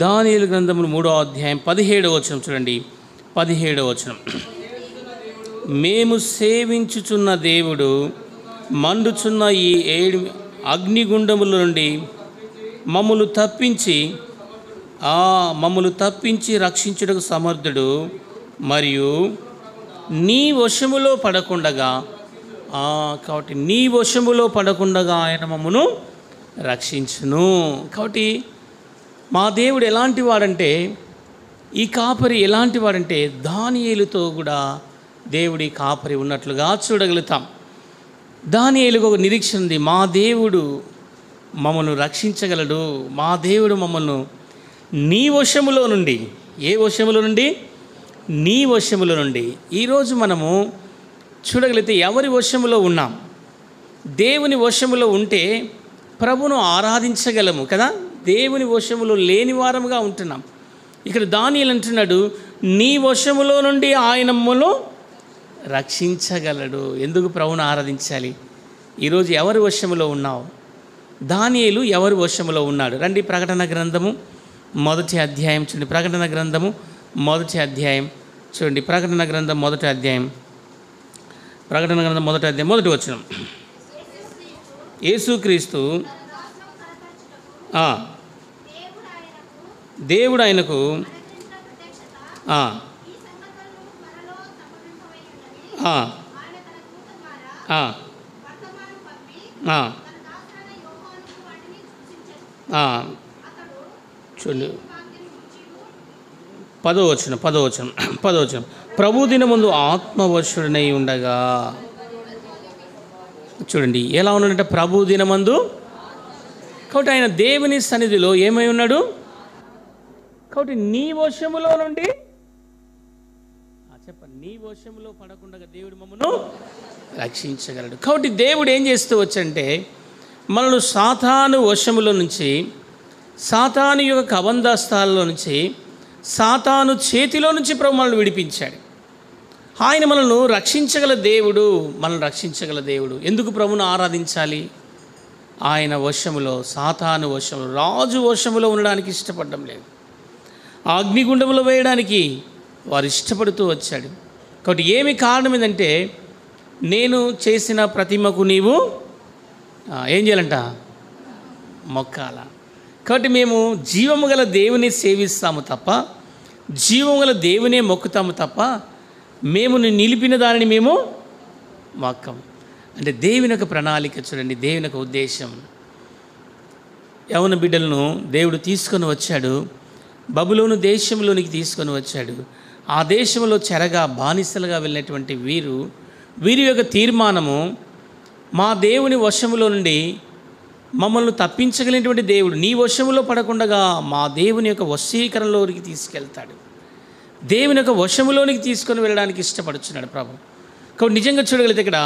దానియేలు గ్రంథములు 3వ అధ్యాయం 17వ వచనం చూడండి. 17వ వచనం. మేము సేవించుచున్న దేవుడు మండుచున్న ఈ 7 అగ్నిగుండముల నుండి మమ్మల్ని తప్పించి రక్షించుటకు సమర్థుడు, మరియు నీ వశములో పడకుండగా కాబట్టి నీ వశములో పడకుండగా ఆయన మమ్మను రక్షించును. కాబట్టి మా దేవుడు ఎలాంటి వాడంటే, ఈ కాపరి ఎలాంటి వాడంటే దానియేలుతో కూడా దేవుడి కాపరి ఉన్నట్లుగా చూడగలుగుతాం. దానియేలుకు ఒక నిరీక్షణ ఉంది. మా దేవుడు మమ్మల్ని రక్షించగలడు, మా దేవుడు మమ్మల్ని నీ వశములో నుండి, ఏ వశములో నుండి? నీ వశములో నుండి. ఈరోజు మనము చూడగలిగితే ఎవరి వశములో ఉన్నాం? దేవుని వశములో ఉంటే ప్రభును ఆరాధించగలము కదా. దేవుని వశములో లేని వారముగా ఉంటున్నాం. ఇక్కడ దానియేలు అంటున్నాడు, నీ వశములో నుండి ఆయన మమ్మల్ని రక్షించగలడు. ఎందుకు ప్రభును ఆరాధించాలి? ఈరోజు ఎవరి వశములో ఉన్నావు? దానియేలు ఎవరి వశములో ఉన్నాడు? రండి, ప్రకటన గ్రంథము 1వ అధ్యాయం చూడండి. ప్రకటన గ్రంథము 1వ అధ్యాయం చూడండి. ప్రకటన గ్రంథం 1వ అధ్యాయం 1వ వచనం. యేసుక్రీస్తు దేవుడు ఆయనకు చూడండి 10వ వచనం. ప్రభు దినమందు ఆత్మవశుడనై ఉండగా, చూడండి ఎలా ఉన్నాడంటే ప్రభు దినమందు. కాబట్టి ఆయన దేవుని సన్నిధిలో ఏమై ఉన్నాడు? కాబట్టి నీ వశములో నుండి చెప్పండి, నీ వశములో పడకుండా దేవుడు మమ్మను రక్షించగలడు. కాబట్టి దేవుడు ఏం చేస్తూ వచ్చంటే మనల్ని సాతాను వశములో నుంచి, సాతాను యొక్క కబంధస్థాలలో నుంచి, సాతాను చేతిలో నుంచి ప్రభు మనల్ని విడిపించాడు. ఆయన మనల్ని రక్షించగల దేవుడు. ఎందుకు ప్రభును ఆరాధించాలి? ఆయన వశములో, సాతాను వశములో, రాజు వశములో ఉండడానికి ఇష్టపడడం లేదు. ఆ అగ్నిగుండంలో వేయడానికి వారు ఇష్టపడుతూ వచ్చాడు. కాబట్టి ఏమి కారణం ఏంటంటే, నేను చేసిన ప్రతిమకు నీవు ఏం చేయాలంట? మొక్కాల. కాబట్టి మేము జీవము గల దేవుని సేవిస్తాము తప్ప, జీవము గల దేవునే మొక్కుతాము తప్ప, మేము నిలిపిన దానిని మేము మొక్కం. అంటే దేవుని యొక్క ప్రణాళిక చూడండి, దేవుని యొక్క ఉద్దేశం. యవ్వన బిడ్డలను దేవుడు తీసుకొని వచ్చాడు, బబులోను దేశంలోనికి తీసుకొని వచ్చాడు. ఆ దేశంలో చెరగా బానిసలుగా వెళ్ళినటువంటి వీరి యొక్క తీర్మానము, మా దేవుని వశములో నుండి మమ్మల్ని తప్పించగలిగినటువంటి దేవుడు నీ వశములో పడకుండా మా దేవుని యొక్క వశీకరణలోనికి తీసుకెళ్తాడు. దేవుని యొక్క వశములోనికి తీసుకొని వెళ్ళడానికి ఇష్టపడుచున్నాడు ప్రభు. కాబట్టి నిజంగా చూడగలిగితే ఇక్కడ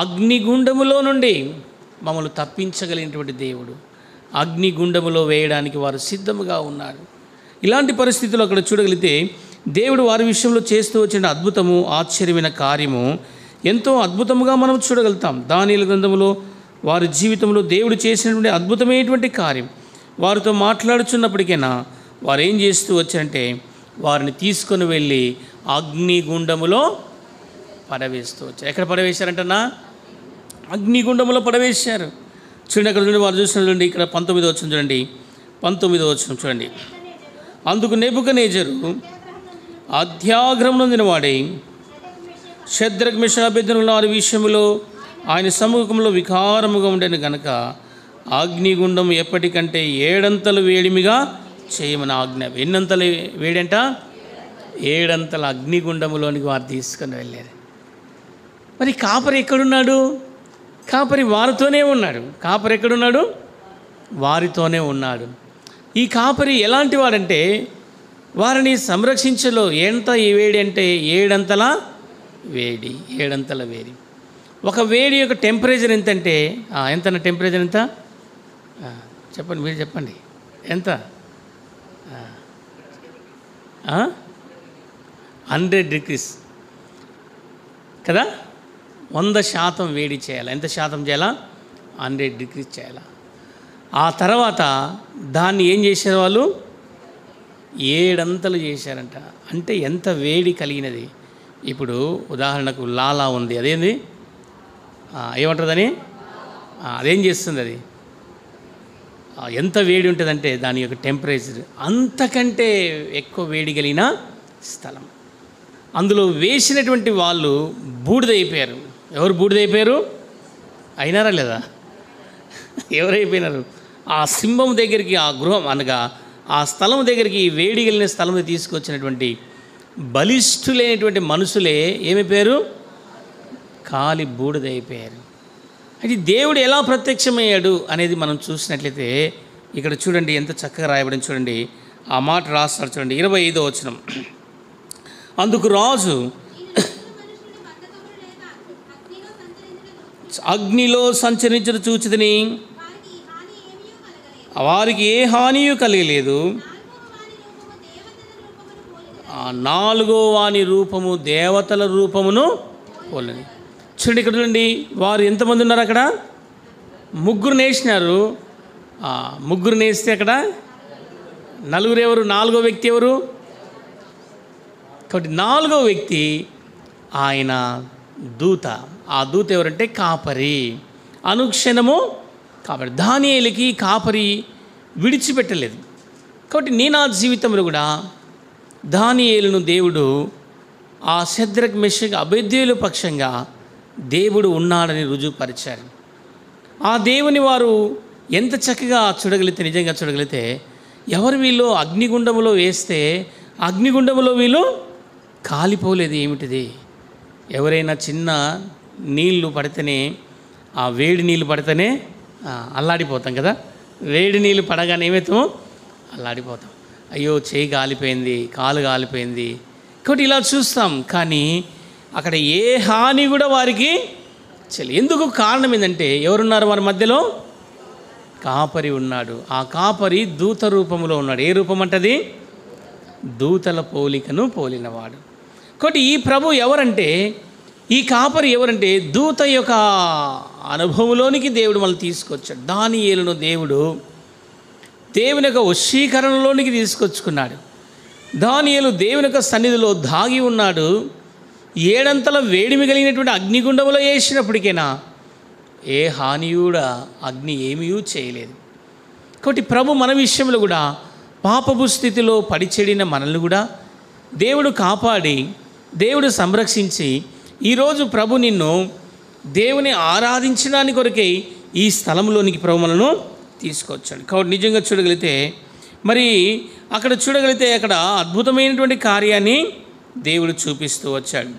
అగ్నిగుండములో నుండి మమ్మల్ని తప్పించగలిగినటువంటి దేవుడు, అగ్నిగుండములో వేయడానికి వారు సిద్ధముగా ఉన్నారు. ఇలాంటి పరిస్థితుల్లో అక్కడ చూడగలిగితే దేవుడు వారి విషయంలో చేస్తూ వచ్చిన అద్భుతము, ఆశ్చర్యమైన కార్యము ఎంతో అద్భుతముగా మనం చూడగలుగుతాం. దానియేలు గ్రంథములో వారి జీవితంలో దేవుడు చేసినటువంటి అద్భుతమైనటువంటి కార్యం వారితో మాట్లాడుచున్నప్పటికైనా వారు ఏం చేస్తూ వచ్చారంటే వారిని తీసుకొని వెళ్ళి అగ్నిగుండములో పడవేస్తూ వచ్చారు. ఎక్కడ పడవేశారంటన్నా? అగ్నిగుండములో పడవేశారు. చూడండి, అక్కడ చూడండి, వారు చూసినటువంటి ఇక్కడ 19వ వచనం చూడండి. 19వ వచనం చూడండి. అందుకు నెబుకద్నెజరు అత్యాగ్రహం నొందిన వాడై షద్రక్ మెషక్ అబేద్నెగోల వారి విషయంలో ఆయన సముఖంలో వికారముగా ఉండేను గనక అగ్నిగుండం ఎప్పటికంటే 7 అంతలు వేడిమిగా చేయమని ఆజ్ఞ. ఎన్నంతలు వేడంట? 7 అంతల అగ్నిగుండములోనికి వారు తీసుకొని వెళ్ళారు. మరి కాపరి ఎక్కడున్నాడు? కాపరి వారితోనే ఉన్నాడు. కాపరి ఎక్కడున్నాడు? వారితోనే ఉన్నాడు. ఈ కాపరి ఎలాంటి వాడంటే వారిని సంరక్షించలో ఎంత ఈ వేడి అంటే 7 అంతల వేడి. 7 అంతల వేడి. ఒక వేడి యొక్క టెంపరేచర్ ఎంతంటే ఎంత? టెంపరేచర్ ఎంత చెప్పండి, మీరు చెప్పండి. ఎంత? 100 degrees కదా. 100% వేడి చేయాలి. ఎంత శాతం చేయాలా? 100 degrees చేయాలి. ఆ తర్వాత దాన్ని ఏం చేసేవాళ్ళు? 7 చేశారంట. అంటే ఎంత వేడి కలిగినది. ఇప్పుడు ఉదాహరణకు లాలా ఉంది, అదేంది ఏమంటుందని అదేం చేస్తుంది, అది ఎంత వేడి ఉంటుందంటే దాని యొక్క టెంపరేచర్ అంతకంటే ఎక్కువ వేడి కలిగిన స్థలం. అందులో వేసినటువంటి వాళ్ళు బూడిదైపోయారు. ఎవరు బూడిదైపోయారు? అయినారా లేదా? ఎవరైపోయినారు? ఆ సింహం దగ్గరికి, ఆ గృహం అనగా ఆ స్థలం దగ్గరికి, వేడి కలిగిన స్థలం తీసుకొచ్చినటువంటి బలిష్ఠులైనటువంటి మనుషులే ఏమైపోయారు? కాలి బూడిదైపోయారు. అయితే దేవుడు ఎలా ప్రత్యక్షమయ్యాడు అనేది మనం చూసినట్లయితే ఇక్కడ చూడండి ఎంత చక్కగా రాయబడింది. చూడండి ఆ మాట రాస్తారు, చూడండి 25వ వచనం. అందుకు రాజు అగ్నిలో సంచరించడం చూచితిని, వారికి ఏ హానియూ కలగలేదు. 4వ వాని రూపము దేవతల రూపమును పోలినది. చూడండి ఇక్కడ చూడండి, వారు ఎంతమంది ఉన్నారు అక్కడ? 3 నేసినారు. 3 నేస్తే అక్కడ 4 ఎవరు? 4వ వ్యక్తి ఎవరు? కాబట్టి 4వ వ్యక్తి ఆయన దూత. ఆ దూత ఎవరంటే కాపరి. అనుక్షణము కాపరి. దానియేలుకి కాపరి విడిచిపెట్టలేదు. కాబట్టి నీ నా జీవితంలో కూడా దానియేలును దేవుడు ఆ షద్రక్ మెషక్ అబేద్యోల పక్షంగా దేవుడు ఉన్నాడని రుజువుపరిచారు. ఆ దేవుని వారు ఎంత చక్కగా చూడగలిగితే, నిజంగా చూడగలిగితే, ఎవరు వీళ్ళు అగ్నిగుండములో వేస్తే అగ్నిగుండములో వీళ్ళు కాలిపోలేదు. ఏమిటిది? ఎవరైనా చిన్న నీళ్లు పడితేనే, ఆ వేడి నీళ్ళు పడితేనే అల్లాడిపోతాం కదా. వేడి నీళ్ళు పడగానే ఏమవుతాము? అల్లాడిపోతాం. అయ్యో చేయి కాలిపోయింది, కాలు కాలిపోయింది. కాబట్టి ఇలా చూస్తాం, కానీ అక్కడ ఏ హాని కూడా వారికి చెల్లి. ఎందుకు? కారణం ఏంటంటే ఎవరున్నారు వారి మధ్యలో? కాపరి ఉన్నాడు. ఆ కాపరి దూత రూపంలో ఉన్నాడు. ఏ రూపం అంటది? దూతల పోలికను పోలినవాడు. కాబట్టి ఈ ప్రభు ఎవరంటే, ఈ కాపరి ఎవరంటే దూత యొక్క అనుభవంలోనికి దేవుడు మళ్ళీ తీసుకొచ్చాడు. దానియేలును దేవుడు దేవుని యొక్క వశీకరణలోనికి తీసుకొచ్చుకున్నాడు. దానియేలు దేవుని యొక్క సన్నిధిలో దాగి ఉన్నాడు. 7 అంతల వేడిమి కలిగినటువంటి అగ్నిగుండంలో వేసినప్పటికైనా ఏ హానియుడా అగ్ని ఏమీ చేయలేదు. కాబట్టి ప్రభు మన విషయంలో కూడా పాపపు స్థితిలో పడిచెడిన మనల్ని కూడా దేవుడు కాపాడి, దేవుడు సంరక్షించి, ఈరోజు ప్రభు నిన్ను దేవుని ఆరాధించడానికి కొరకై ఈ స్థలంలోనికి ప్రభు మనను తీసుకొచ్చాడు. కాబట్టి నిజంగా చూడగలిగితే, మరి అక్కడ చూడగలిగితే అక్కడ అద్భుతమైనటువంటి కార్యాన్ని దేవుడు చూపిస్తూ వచ్చాడు.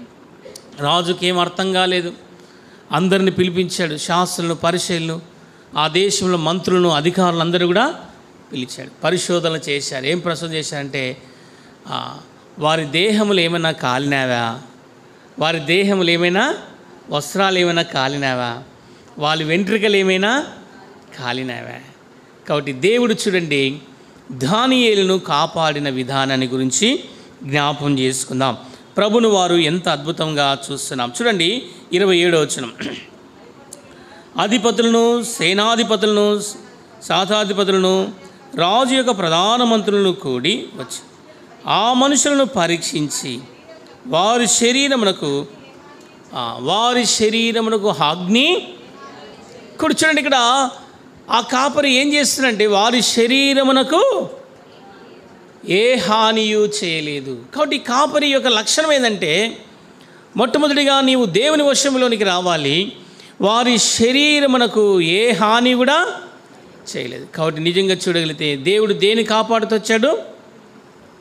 రాజుకి ఏం అర్థం కాలేదు. అందరిని పిలిపించాడు. శాస్త్రులను, పరిశీలను, ఆ దేశంలో మంత్రులను, అధికారులు అందరూ కూడా పిలిచాడు. పరిశోధన చేశారు. ఏం పరిశోధన చేశారంటే, వారి దేహములు ఏమైనా కాలినావా, వారి దేహములు ఏమైనా వస్త్రాలు ఏమైనా కాలినావా, వాళ్ళ వెంట్రుకలు ఏమైనా కాలినావా. కాబట్టి దేవుడు చూడండి దానియేలును కాపాడిన విధానాన్ని గురించి జ్ఞాపం చేసుకుందాం. ప్రభును వారు ఎంత అద్భుతంగా చూస్తున్నాం. చూడండి 27వ వచనం. అధిపతులను, సేనాధిపతులను, శాతాధిపతులను, రాజు యొక్క ప్రధానమంత్రులను కూడి వచ్చి ఆ మనుషులను పరీక్షించి వారి శరీరమునకు అగ్ని. ఇప్పుడు చూడండి, ఇక్కడ ఆ కాపరి ఏం చేస్తున్నాడంటే వారి శరీరమునకు ఏ హానియు చేయలేదు. కాబట్టి కాపరి యొక్క లక్షణం ఏంటంటే, మొట్టమొదటిగా నీవు దేవుని వశంలోనికి రావాలి. వారి శరీరమునకు ఏ హాని కూడా చేయలేదు. కాబట్టి నిజంగా చూడగలిగితే దేవుడు దేన్ని కాపాడుతూ వచ్చాడు?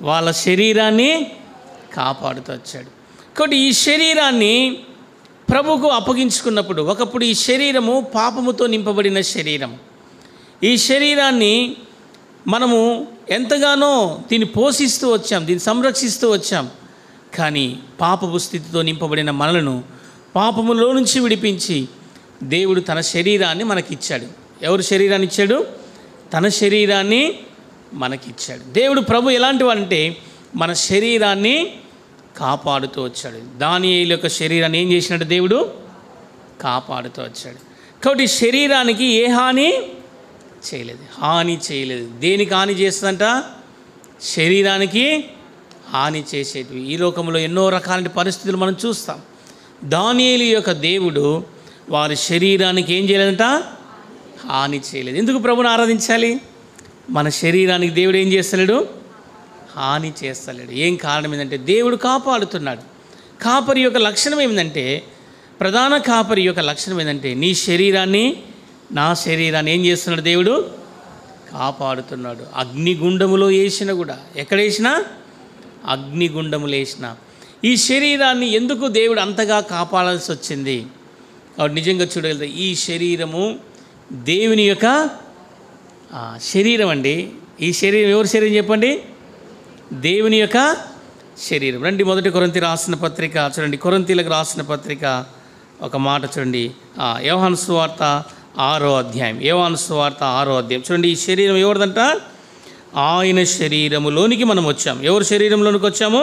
వాళ్ళ శరీరాన్ని కాపాడుతూ వచ్చాడు. కాబట్టి ఈ శరీరాన్ని ప్రభువుకు అప్పగించుకున్నప్పుడు, ఒకప్పుడు ఈ శరీరము పాపముతో నింపబడిన శరీరం. ఈ శరీరాన్ని మనము ఎంతగానో దీన్ని పోషిస్తూ వచ్చాం, దీన్ని సంరక్షిస్తూ వచ్చాం. కానీ పాపపు స్థితితో నింపబడిన మనలను పాపములో నుంచి విడిపించి దేవుడు తన శరీరాన్ని మనకిచ్చాడు. ఎవరు శరీరాన్ని ఇచ్చాడు? తన శరీరాన్ని మనకిచ్చాడు. దేవుడు ప్రభు ఎలాంటి వాడంటే మన శరీరాన్ని కాపాడుతూ వచ్చాడు. దానియేలు యొక్క శరీరాన్ని ఏం చేసినట్టు దేవుడు కాపాడుతూ వచ్చాడు. కాబట్టి శరీరానికి ఏ హాని చేయలేదు. హాని చేయలేదు. దేనికి హాని చేస్తుందంట? శరీరానికి హాని చేసేటివి. ఈ లోకంలో ఎన్నో రకాల పరిస్థితులు మనం చూస్తాం. దానియేలు యొక్క దేవుడు వారి శరీరానికి ఏం చేయలేదంట? హాని చేయలేదు. ఎందుకు ప్రభుని ఆరాధించాలి? మన శరీరానికి దేవుడు ఏం చేస్తలేడు? హాని చేస్తలేడు. ఏం కారణం ఏంటంటే దేవుడు కాపాడుతున్నాడు. కాపరి యొక్క లక్షణం ఏమిటంటే, ప్రధాన కాపరి యొక్క లక్షణం ఏంటంటే, నీ శరీరాన్ని నా శరీరాన్ని ఏం చేస్తున్నాడు? దేవుడు కాపాడుతున్నాడు. అగ్నిగుండములో వేసిన కూడా, ఎక్కడ వేసినా అగ్నిగుండములు వేసిన ఈ శరీరాన్ని ఎందుకు దేవుడు అంతగా కాపాడాల్సి వచ్చింది? కాబట్టి నిజంగా చూడగలిగితే ఈ శరీరము దేవుని యొక్క శరీరం అండి. ఈ శరీరం ఎవరి శరీరం చెప్పండి? దేవుని యొక్క శరీరం. రండి, 1 కొరింథీ రాసిన పత్రిక చూడండి. కొరింథీలకు రాసిన పత్రిక ఒక మాట చూడండి. యోహాను సువార్త 6వ అధ్యాయం. యోహాను సువార్త 6వ అధ్యాయం చూడండి. ఈ శరీరం ఎవరిదంట? ఆయన శరీరములోనికి మనం వచ్చాము. ఎవరి శరీరంలోనికి వచ్చాము?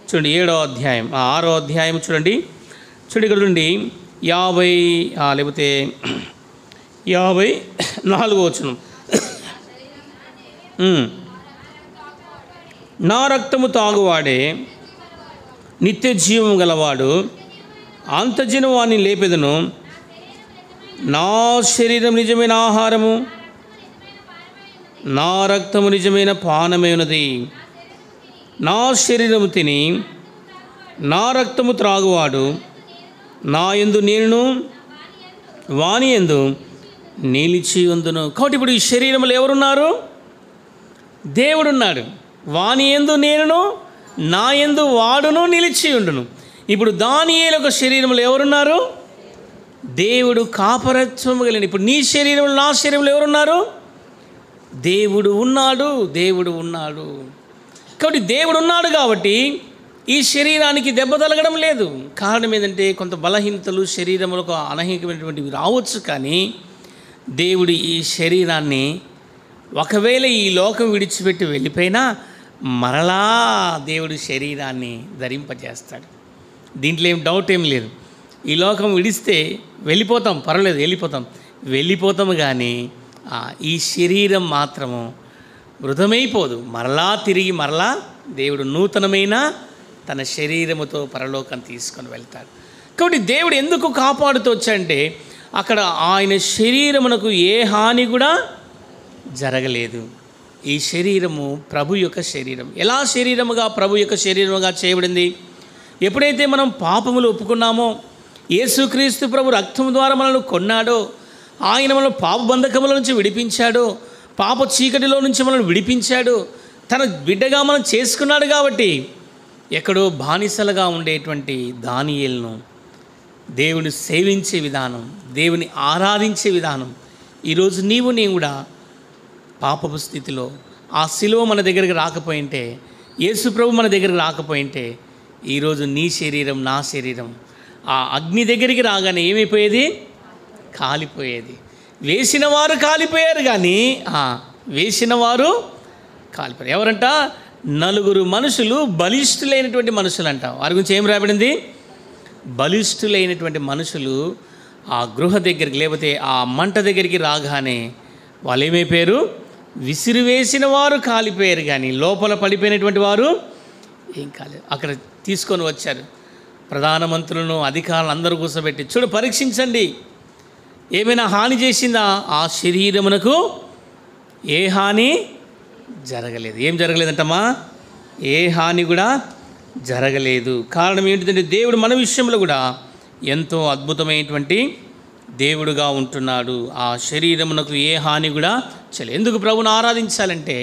చూడండి 7వ అధ్యాయం 6వ అధ్యాయం చూడండి. ఇక్కడ చూడండి 50 లేకపోతే 54వ వచనం. నా రక్తము తాగువాడే నిత్య జీవము గలవాడు, అంతజను వాణ్ణి లేపెదను. నా శరీరం నిజమైన ఆహారము, నా రక్తము నిజమైన పానమై ఉన్నది. నా శరీరము తిని నా రక్తము త్రాగువాడు నా యందు నేనును, వాని యందు నిలిచి ఉందును. కాబట్టి ఇప్పుడు ఈ శరీరంలో ఎవరున్నారు? దేవుడున్నాడు. వాని యందు నేనును, నా యందు వాడును నిలిచి ఉండును. ఇప్పుడు దానియేలు యొక్క శరీరంలో ఎవరున్నారు? దేవుడు కాపరత్వము కలిగిన. ఇప్పుడు నీ శరీరంలో నా శరీరంలో ఎవరున్నారు? దేవుడు ఉన్నాడు. దేవుడు ఉన్నాడు. కాబట్టి దేవుడు ఉన్నాడు కాబట్టి ఈ శరీరానికి దెబ్బ తగలడం లేదు. కారణం ఏంటంటే కొంత బలహీనతలు శరీరంలో అనహికమైనటువంటివి రావచ్చు. కానీ దేవుడు ఈ శరీరాన్ని ఒకవేళ ఈ లోకం విడిచిపెట్టి వెళ్ళిపోయినా మరలా దేవుడు శరీరాన్ని ధరింపజేస్తాడు. దీంట్లో ఏం డౌట్ ఏం లేదు. ఈ లోకం విడిస్తే వెళ్ళిపోతాం, పర్వాలేదు, వెళ్ళిపోతాము కానీ ఈ శరీరం మాత్రము మృతమైపోదు. మరలా తిరిగి దేవుడు నూతనమైన తన శరీరముతో పరలోకం తీసుకొని వెళ్తాడు. కాబట్టి దేవుడు ఎందుకు కాపాడుతూ వచ్చాడంటే అక్కడ ఆయన శరీరమునకు ఏ హాని కూడా జరగలేదు. ఈ శరీరము ప్రభు యొక్క శరీరం. ఎలా శరీరముగా ప్రభు యొక్క శరీరముగా చేయబడింది? ఎప్పుడైతే మనం పాపములు ఒప్పుకున్నామో, యేసుక్రీస్తు ప్రభు రక్తం ద్వారా మనల్ని కొన్నాడో, ఆయన మనల్ని పాప బంధకముల నుంచి విడిపించాడో, పాప చీకటిలో నుంచి మనల్ని విడిపించాడు, తన బిడ్డగా మనం చేసుకున్నాడు. కాబట్టి ఎక్కడో బానిసలుగా ఉండేటువంటి దానియేలును దేవుని సేవించే విధానం, దేవుని ఆరాధించే విధానం, ఈరోజు నీవు నేను కూడా పాపపు స్థితిలో ఆ శిలువ మన దగ్గరికి రాకపోయింటే, యేసు ప్రభు మన దగ్గరికి రాకపోయింటే, ఈరోజు నీ శరీరం నా శరీరం ఆ అగ్ని దగ్గరికి రాగానే ఏమైపోయేది? కాలిపోయేది. వేసిన వారు కాలిపోయారు కానీ వేసిన వారు కాలిపోయారు. ఎవరంట? 4 మనుషులు, బలిష్ఠులైనటువంటి మనుషులంట. వారి గురించి ఏం రాబడింది? బలిష్ఠులైనటువంటి మనుషులు ఆ గృహ దగ్గరికి లేకపోతే ఆ మంట దగ్గరికి రాగానే వాళ్ళు ఏమైపోయారు? విసిరివేసిన వారు కాలిపోయారు కానీ లోపల పడిపోయినటువంటి వారు ఏం కాలేదు. అక్కడ తీసుకొని వచ్చారు ప్రధానమంత్రులను, అధికారులను అందరూ కూర్చోబెట్టి, చూడు పరీక్షించండి, ఏమైనా హాని చేసిందా? ఆ శరీరమునకు ఏ హాని జరగలేదు. ఏం జరగలేదంటమ్మా? ఏ హాని కూడా జరగలేదు. కారణం ఏంటిదంటే దేవుడు మన విషయంలో కూడా ఎంతో అద్భుతమైనటువంటి దేవుడుగా ఉంటున్నాడు. ఆ శరీరమునకు ఏ హాని కూడా చేయలేదు. ఎందుకు ప్రభుని ఆరాధించాలంటే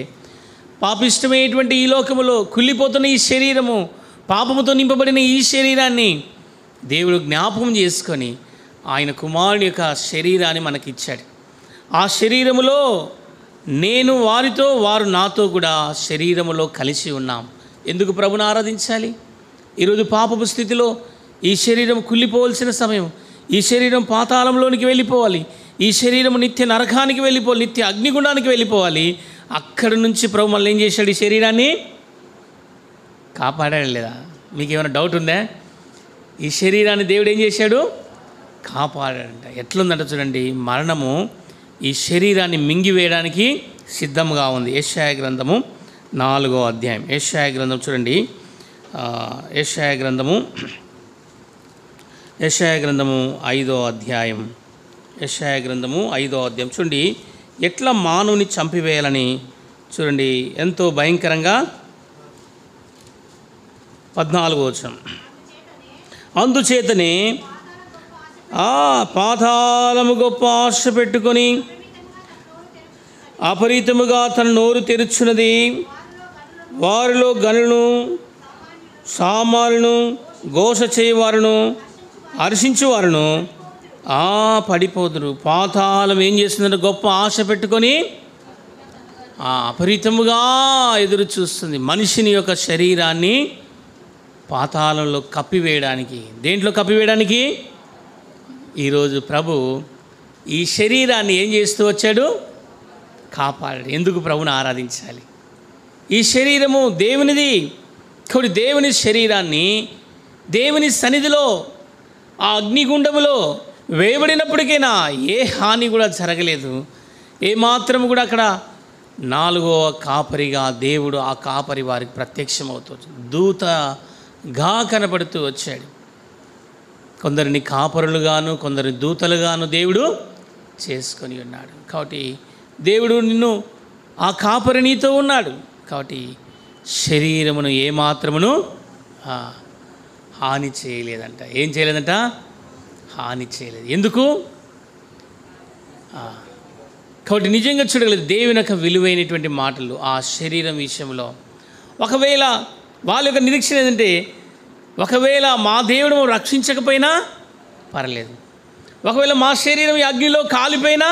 పాపిష్టమైనటువంటి ఈ లోకములో కుళ్ళిపోతున్న ఈ శరీరము, పాపముతో నింపబడిన ఈ శరీరాన్ని దేవుడు జ్ఞాపకం చేసుకొని ఆయన కుమారుని యొక్క శరీరాన్ని మనకిచ్చాడు. ఆ శరీరములో నేను వారితో, వారు నాతో కూడా శరీరములో కలిసి ఉన్నాం. ఎందుకు ప్రభుని ఆరాధించాలి? ఈరోజు పాపపు స్థితిలో ఈ శరీరం కుళ్ళిపోవలసిన సమయం, ఈ శరీరం పాతాళంలోనికి వెళ్ళిపోవాలి, ఈ శరీరం నిత్య నరకానికి వెళ్ళిపోవాలి, నిత్య అగ్నిగుండానికి వెళ్ళిపోవాలి. అక్కడి నుంచి ప్రభు మళ్ళీ ఏం చేశాడు? ఈ శరీరాన్ని కాపాడాడు. లేదా? మీకు ఏమైనా డౌట్ ఉందా? ఈ శరీరాన్ని దేవుడు ఏం చేశాడు? కాపాడాడంట. ఎట్లుందంట చూడండి, మరణము ఈ శరీరాన్ని మింగివేయడానికి సిద్ధంగా ఉంది. యెషయా గ్రంథము 4వ అధ్యాయం. యెషయా గ్రంథం చూడండి. యెషయా గ్రంథము 5వ అధ్యాయం. యెషయా గ్రంథము 5వ అధ్యాయం చూడండి. ఎట్లా మానవుని చంపివేయాలని చూడండి, ఎంతో భయంకరంగా. 14వ వచనం. అందుచేతనే పాతాళము గొప్ప ఆశ పెట్టుకొని అపరితముగా తన నోరు తెరుచున్నది. వారిలో గనులను, సామాన్యులను, ఘోష చేయవారును, హర్షించువారును పడిపోదురు. పాతాళం ఏం చేస్తుందంటే గొప్ప ఆశ పెట్టుకొని అపరితముగా ఎదురు చూస్తుంది. మనిషిని యొక్క శరీరాన్ని పాతాళంలో కప్పివేయడానికి. దేంట్లో కప్పివేయడానికి? ఈరోజు ప్రభు ఈ శరీరాన్ని ఏం చేస్తూ వచ్చాడు? కాపాడాడు. ఎందుకు ప్రభుని ఆరాధించాలి? ఈ శరీరము దేవునిది. కాబట్టి దేవుని శరీరాన్ని దేవుని సన్నిధిలో ఆ అగ్నిగుండములో వేయబడినప్పటికైనా ఏ హాని కూడా జరగలేదు. ఏమాత్రం కూడా అక్కడ 4వ కాపరిగా దేవుడు ఆ కాపరి వారికి ప్రత్యక్షమవుతూ దూతగా కనపడుతూ వచ్చాడు. కొందరిని కాపరులుగాను, కొందరిని దూతలుగాను దేవుడు చేసుకొని ఉన్నాడు. కాబట్టి దేవుడు నిన్ను ఆ కాపరి నీతో ఉన్నాడు. కాబట్టి శరీరమును ఏమాత్రమును హాని చేయలేదంట. ఏం చేయలేదంట? హాని చేయలేదు. ఎందుకు? కాబట్టి నిజంగా చూడగలేదు దేవుని యొక్క విలువైనటువంటి మాటలు ఆ శరీరం విషయంలో. ఒకవేళ వాళ్ళ యొక్క నిరీక్షణ ఏంటంటే, ఒకవేళ మా దేవుడు రక్షించకపోయినా పర్లేదు, ఒకవేళ మా శరీరం ఈ అగ్నిలో కాలిపోయినా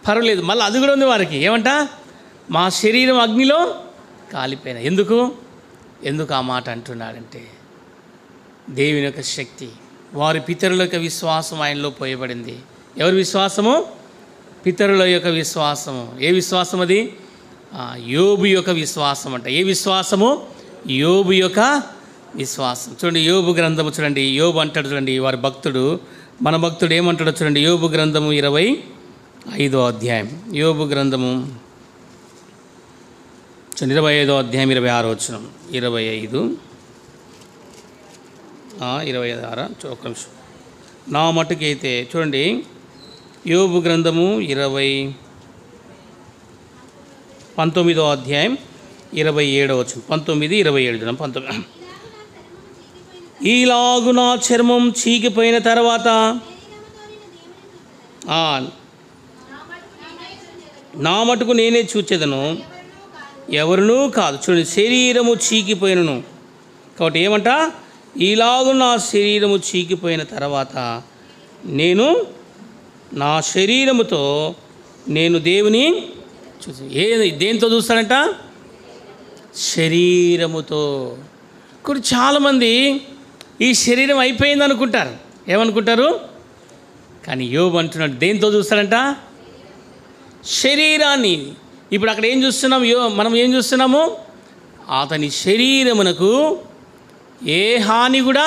పర్వాలేదు. మళ్ళీ అది కూడా ఉంది వారికి. ఏమంట? మా శరీరం అగ్నిలో కాలిపోయినా. ఎందుకు ఆ మాట అంటున్నాడంటే, దేవుని యొక్క శక్తి, వారి పితరుల యొక్క విశ్వాసం ఆయనలో పోయబడింది. ఎవరి విశ్వాసము? పితరుల యొక్క విశ్వాసము. ఏ విశ్వాసం అది? యోబు యొక్క విశ్వాసం అంట. ఏ విశ్వాసము? యోబు యొక్క విశ్వాసం. చూడండి, యోబు గ్రంథము చూడండి. యోబు అంటాడు చూడండి, వారి భక్తుడు, మన భక్తుడు ఏమంటాడో చూడండి. యోబు గ్రంథము 25వ అధ్యాయం. యోబు గ్రంథము 25వ అధ్యాయం 26వ వచనం. 26 ఒక నిమిషం. నా మటుకైతే చూడండి, యోబు గ్రంథము 19వ అధ్యాయం 27వ వచనం. 19, 27. 19. ఈలాగు నా చర్మం చీకిపోయిన తర్వాత నా మటుకు నేనే చూచెదను, ఎవరునూ కాదు. చూడండి, శరీరము చీకిపోయినను. కాబట్టి ఏమంట? ఈలాగు నా శరీరము చీకిపోయిన తర్వాత నేను నా శరీరముతో నేను దేవుని దేంతో చూస్తాడంట? శరీరముతో. ఇప్పుడు చాలామంది ఈ శరీరం అయిపోయింది అనుకుంటారు. ఏమనుకుంటారు? కానీ యోబు అంటున్నాడు దేంతో చూస్తాడంట? శరీరాన్ని. ఇప్పుడు అక్కడ ఏం చూస్తున్నాం? మనం ఏం చూస్తున్నాము? అతని శరీరమునకు ఏ హాని కూడా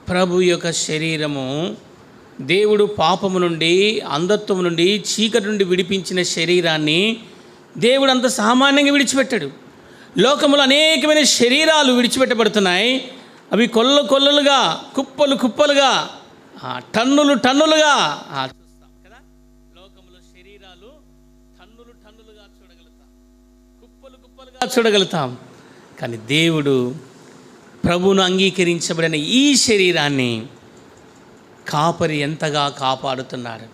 ప్రభు యొక్క శరీరము దేవుడు పాపము నుండి, అంధత్వము నుండి, చీకటి నుండి విడిపించిన శరీరాన్ని దేవుడు అంత సామాన్యంగా విడిచిపెట్టాడు. లోకములో అనేకమైన శరీరాలు విడిచిపెట్టబడుతున్నాయి. అవి కొల్లలుగా, కుప్పలుగా, టన్నులుగా చూస్తాం కదా. లోకములో శరీరాలు టన్నులుగా చూడగలుగుతాం, కుప్పలుగా చూడగలుగుతాం. కానీ దేవుడు ప్రభువును అంగీకరించబడిన ఈ శరీరాన్ని కాపరి ఎంతగా కాపాడుతున్నాడు.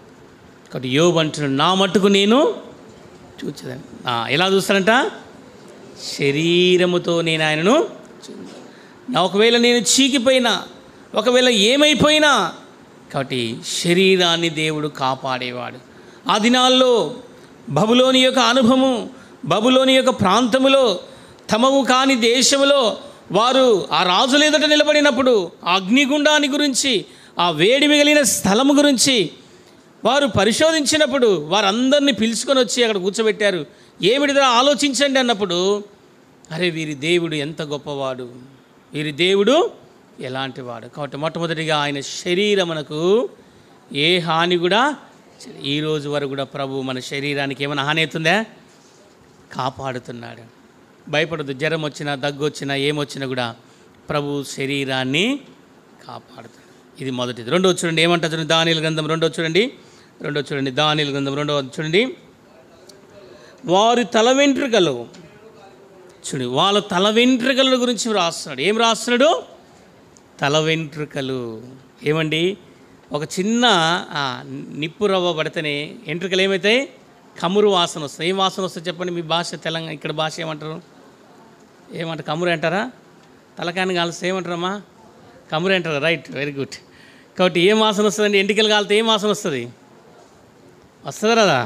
కాబట్టి యోబు అంటున్నాడు, నా మట్టుకు నేను చూచేదాన్ని. ఎలా చూస్తానంట? శరీరముతో నేను ఆయనను. ఒకవేళ నేను చీకిపోయినా, ఒకవేళ ఏమైపోయినా, కాబట్టి శరీరాన్ని దేవుడు కాపాడేవాడు. ఆ దినాల్లో బబులోని యొక్క అనుభవము, బబులోని యొక్క ప్రాంతములో, తమవు కాని దేశములో వారు ఆ రాజుల ఎదుట నిలబడినప్పుడు ఆ అగ్నిగుండాన్ని గురించి, ఆ వేడి మిగిలిన స్థలము గురించి వారు పరిశోధించినప్పుడు వారందరినీ పిలుచుకొని వచ్చి అక్కడ కూర్చోబెట్టారు. ఏమిటిదా ఆలోచించండి అన్నప్పుడు, అరే వీరి దేవుడు ఎంత గొప్పవాడు, వీరి దేవుడు ఎలాంటివాడు. కాబట్టి మొట్టమొదటిగా ఆయన శరీరమునకు ఏ హాని కూడా, ఈరోజు వరకు కూడా ప్రభు మన శరీరానికి ఏమైనా హాని అవుతుందా? కాపాడుతున్నాడు. భయపడద్దు. జ్వరం వచ్చినా, దగ్గు వచ్చినా, ఏమొచ్చినా కూడా ప్రభు శరీరాన్ని కాపాడుతాడు. ఇది మొదటిది. రెండోది చూడండి, ఏమంటారు చూడండి, దానియేలు గ్రంథం రెండోది చూడండి, దానియేలు గ్రంథం రెండోది చూడండి. వారి తల వెంట్రుకలు చూడండి, వాళ్ళ తల వెంట్రుకల గురించి రాస్తున్నాడు. ఏం రాస్తున్నాడు? తల వెంట్రుకలు. ఏమండి, ఒక చిన్న నిప్పు రవ్వ పడితేనే వెంట్రుకలు ఏమవుతాయి? కమురు వాసన వస్తుంది. ఏం వాసన వస్తుంది చెప్పండి? మీ భాష తెలంగాణ, ఇక్కడ భాష ఏమంటారు? కమురు అంటారా? తలకాయని కాల్స్తే ఏమంటారమ్మా? కమురు అంటారు. Right, very good. కాబట్టి ఏం వాసన వస్తుందండి? ఎంటికలు కాలితే ఏం వాసన వస్తుంది? వస్తుంది కదా,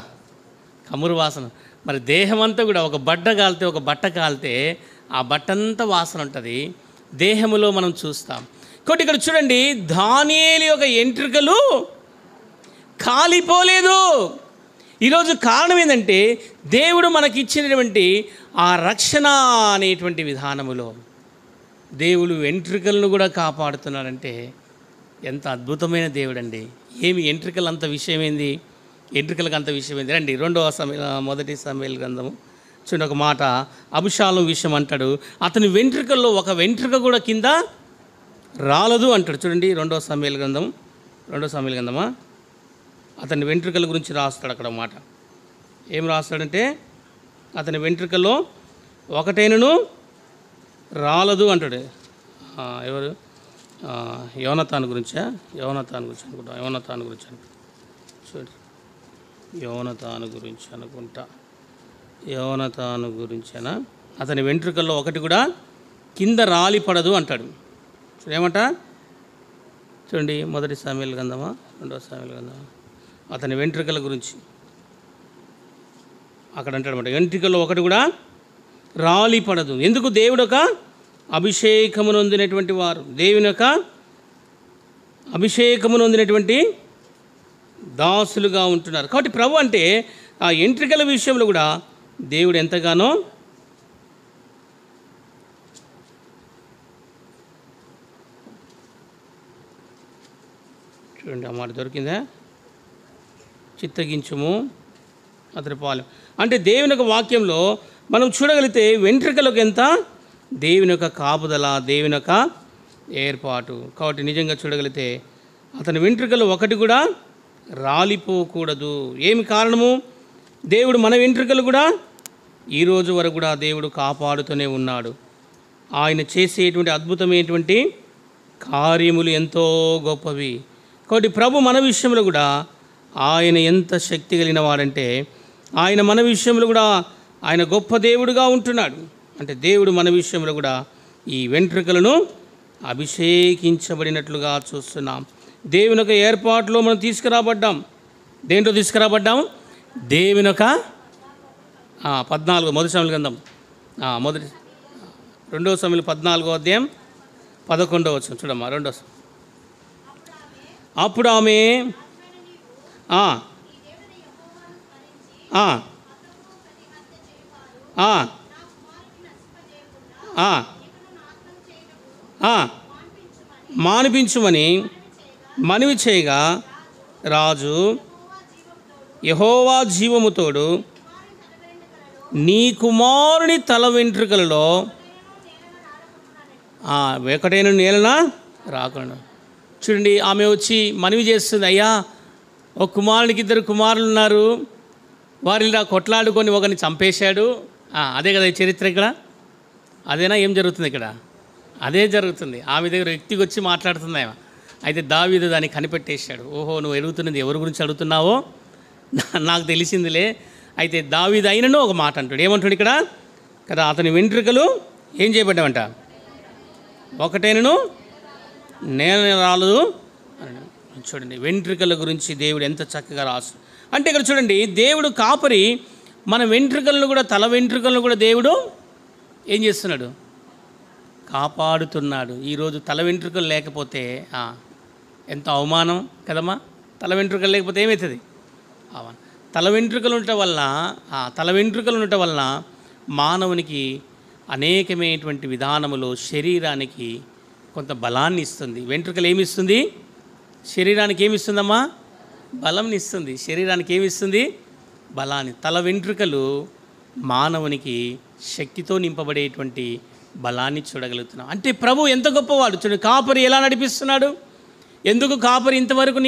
కమురు వాసన. మరి దేహం అంతా కూడా ఒక బట్ట కాలితే ఆ బట్ట అంతా వాసన ఉంటుంది. దేహములో మనం చూస్తాం. కాబట్టి ఇక్కడ చూడండి, దానియేలు యొక్క ఎంట్రుకలు కాలిపోలేదు. ఈరోజు కారణం ఏంటంటే, దేవుడు మనకిచ్చినటువంటి ఆ రక్షణ అనేటువంటి విధానములో దేవుడు వెంట్రుకలను కూడా కాపాడుతున్నాడంటే ఎంత అద్భుతమైన దేవుడండి. ఏమి ఎంట్రుకలు అంత విషయమైంది? ఎంట్రుకలకు అంత విషయమైంది. రండి, మొదటి సమూయేలు గ్రంథము చూడండి, ఒక మాట అబషాలోము విషయం అంటాడు. అతని వెంట్రుకల్లో ఒక వెంట్రుక కూడా కింద రాలదు అంటాడు. చూడండి, రెండో సమూయేలు గ్రంథమా, అతని వెంట్రుకల గురించి రాస్తాడు అక్కడ మాట. ఏం రాస్తాడంటే, అతని వెంట్రుకల్లో ఒకటైనను రాలదు అంటాడు. ఎవరు? యోనతాను గురించి అనుకుంటా. చూడండి, యోనతాను గురించేనా? అతని వెంట్రుకల్లో ఒకటి కూడా కింద రాలి పడదు అంటాడు. ఏమంట చూడండి, మొదటి సమూయేలు గ్రంథమా, రెండవ సమూయేలు గ్రంథమా, అతని వెంట్రుకల గురించి అక్కడ అంటాడనమాట. వెంట్రుకల్లో ఒకటి కూడా రాలి పడదు. ఎందుకు? దేవుడు ఒక అభిషేకము నొందినటువంటి వారు, దేవుని యొక్క అభిషేకము నొందినటువంటి దాసులుగా ఉంటున్నారు. కాబట్టి ప్రభు అంటే ఆ ఎంట్రికల విషయంలో కూడా దేవుడు ఎంతగానో చూడండి, ఆ మాట దొరికిందా? చిత్తగించుము అతని పాలెం అంటే దేవుని యొక్క వాక్యంలో మనం చూడగలిగితే వెంట్రుకలకు ఎంత దేవుని యొక్క కాపుదల, దేవుని యొక్క ఏర్పాటు. కాబట్టి నిజంగా చూడగలిగితే అతని వెంట్రుకలు ఒకటి కూడా రాలిపోకూడదు. ఏమి కారణము? దేవుడు మన వెంట్రుకలు కూడా ఈరోజు వరకు కూడా దేవుడు కాపాడుతూనే ఉన్నాడు. ఆయన చేసేటువంటి అద్భుతమైనటువంటి కార్యములు ఎంతో గొప్పవి. కాబట్టి ప్రభు మన విషయంలో కూడా ఆయన ఎంత శక్తి కలిగిన వాడంటే, ఆయన మన విషయంలో కూడా ఆయన గొప్ప దేవుడుగా ఉంటున్నాడు. అంటే దేవుడు మన విషయంలో కూడా ఈ వెంట్రుకలను అభిషేకించబడినట్లుగా చూస్తున్నాం. దేవుని యొక్క ఏర్పాటులో మనం తీసుకురాబడ్డాం. దేంట్లో తీసుకురాబడ్డాం? దేవుని యొక్క 14 మొదటి సమూయేలు గ్రంథం 2వ సమూయేలు 14వ అధ్యాయం 11వ వచనం చూడమ్మా. అప్పుడు ఆమె మానిపించుమని మనవి చేయగా రాజు యెహోవా జీవముతోడు నీ కుమారుని తల వెంట్రుకలలో ఒకటైన నేలన రాకుండా. చూడండి, ఆమె వచ్చి మనవి చేస్తుంది, అయ్యా ఒక కుమారునికి 2 కుమారులు ఉన్నారు, వారిలా కొట్లాడుకొని ఒకరిని చంపేశాడు. అదే కదా ఈ చరిత్ర. ఇక్కడ అదేనా? ఏం జరుగుతుంది ఇక్కడ? అదే జరుగుతుంది. ఆమె దగ్గర వ్యక్తికి వచ్చి మాట్లాడుతుంది ఆమె. అయితే దావీదు దాన్ని కనిపెట్టేశాడు. ఓహో, నువ్వు అడుగుతున్నది ఎవరి గురించి అడుగుతున్నావో నాకు తెలిసిందిలే. అయితే దావీదు అయినను ఒక మాట అంటాడు. ఏమంటాడు ఇక్కడ కదా? అతని వెంట్రుకలు ఏం చేయబడ్డామంట? ఒకటైనను నేల రాలదు. చూడండి, వెంట్రుకల గురించి దేవుడు ఎంత చక్కగా రాసు. అంటే ఇక్కడ చూడండి, దేవుడు కాపరి మన వెంట్రుకలను కూడా, తల వెంట్రుకలను కూడా దేవుడు ఏం చేస్తున్నాడు? కాపాడుతున్నాడు. ఈరోజు తల వెంట్రుకలు లేకపోతే ఎంత అవమానం కదమ్మా. తల వెంట్రుకలు లేకపోతే ఏమవుతుంది? తల వెంట్రుకలు ఉండటం వలన మానవునికి అనేకమైనటువంటి విధానములో శరీరానికి కొంత బలాన్ని ఇస్తుంది. వెంట్రుకలు ఏమిస్తుంది? శరీరానికి ఏమిస్తుందమ్మా? బలంని ఇస్తుంది. శరీరానికి ఏమిస్తుంది? బలాన్ని. తల వెంట్రుకలు మానవునికి శక్తితో నింపబడేటువంటి బలాన్ని చూడగలుగుతున్నాం. అంటే ప్రభు ఎంత గొప్పవాడు. చూడండి, కాపరి ఎలా నడిపిస్తున్నాడు. ఎందుకు కాపరి ఇంతవరకు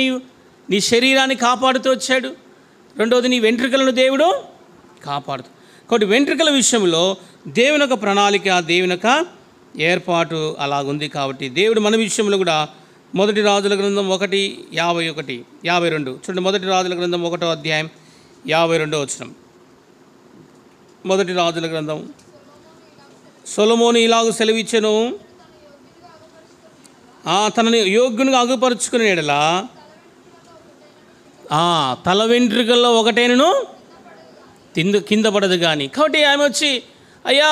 నీ శరీరాన్ని కాపాడుతూ వచ్చాడు. రెండవది, నీ వెంట్రుకలను దేవుడు కాపాడుతూ. కాబట్టి వెంట్రుకల విషయంలో దేవుని యొక్క ప్రణాళిక, దేవుని యొక్క ఏర్పాటు అలాగుంది. కాబట్టి దేవుడు మన విషయంలో కూడా మొదటి రాజుల గ్రంథం 1:51-52 చూడండి. మొదటి రాజుల గ్రంథం 1వ అధ్యాయం 52వ వచనం. మొదటి రాజుల గ్రంథం. సొలొమోను ఇలాగ సెలవిచ్చెను, తనని యోగ్యునిగా అగుపరుచుకునే యెడల తల వెంట్రుకల్లో ఒకటేనను కింద పడదు కానీ. కాబట్టి ఆమె వచ్చి, అయ్యా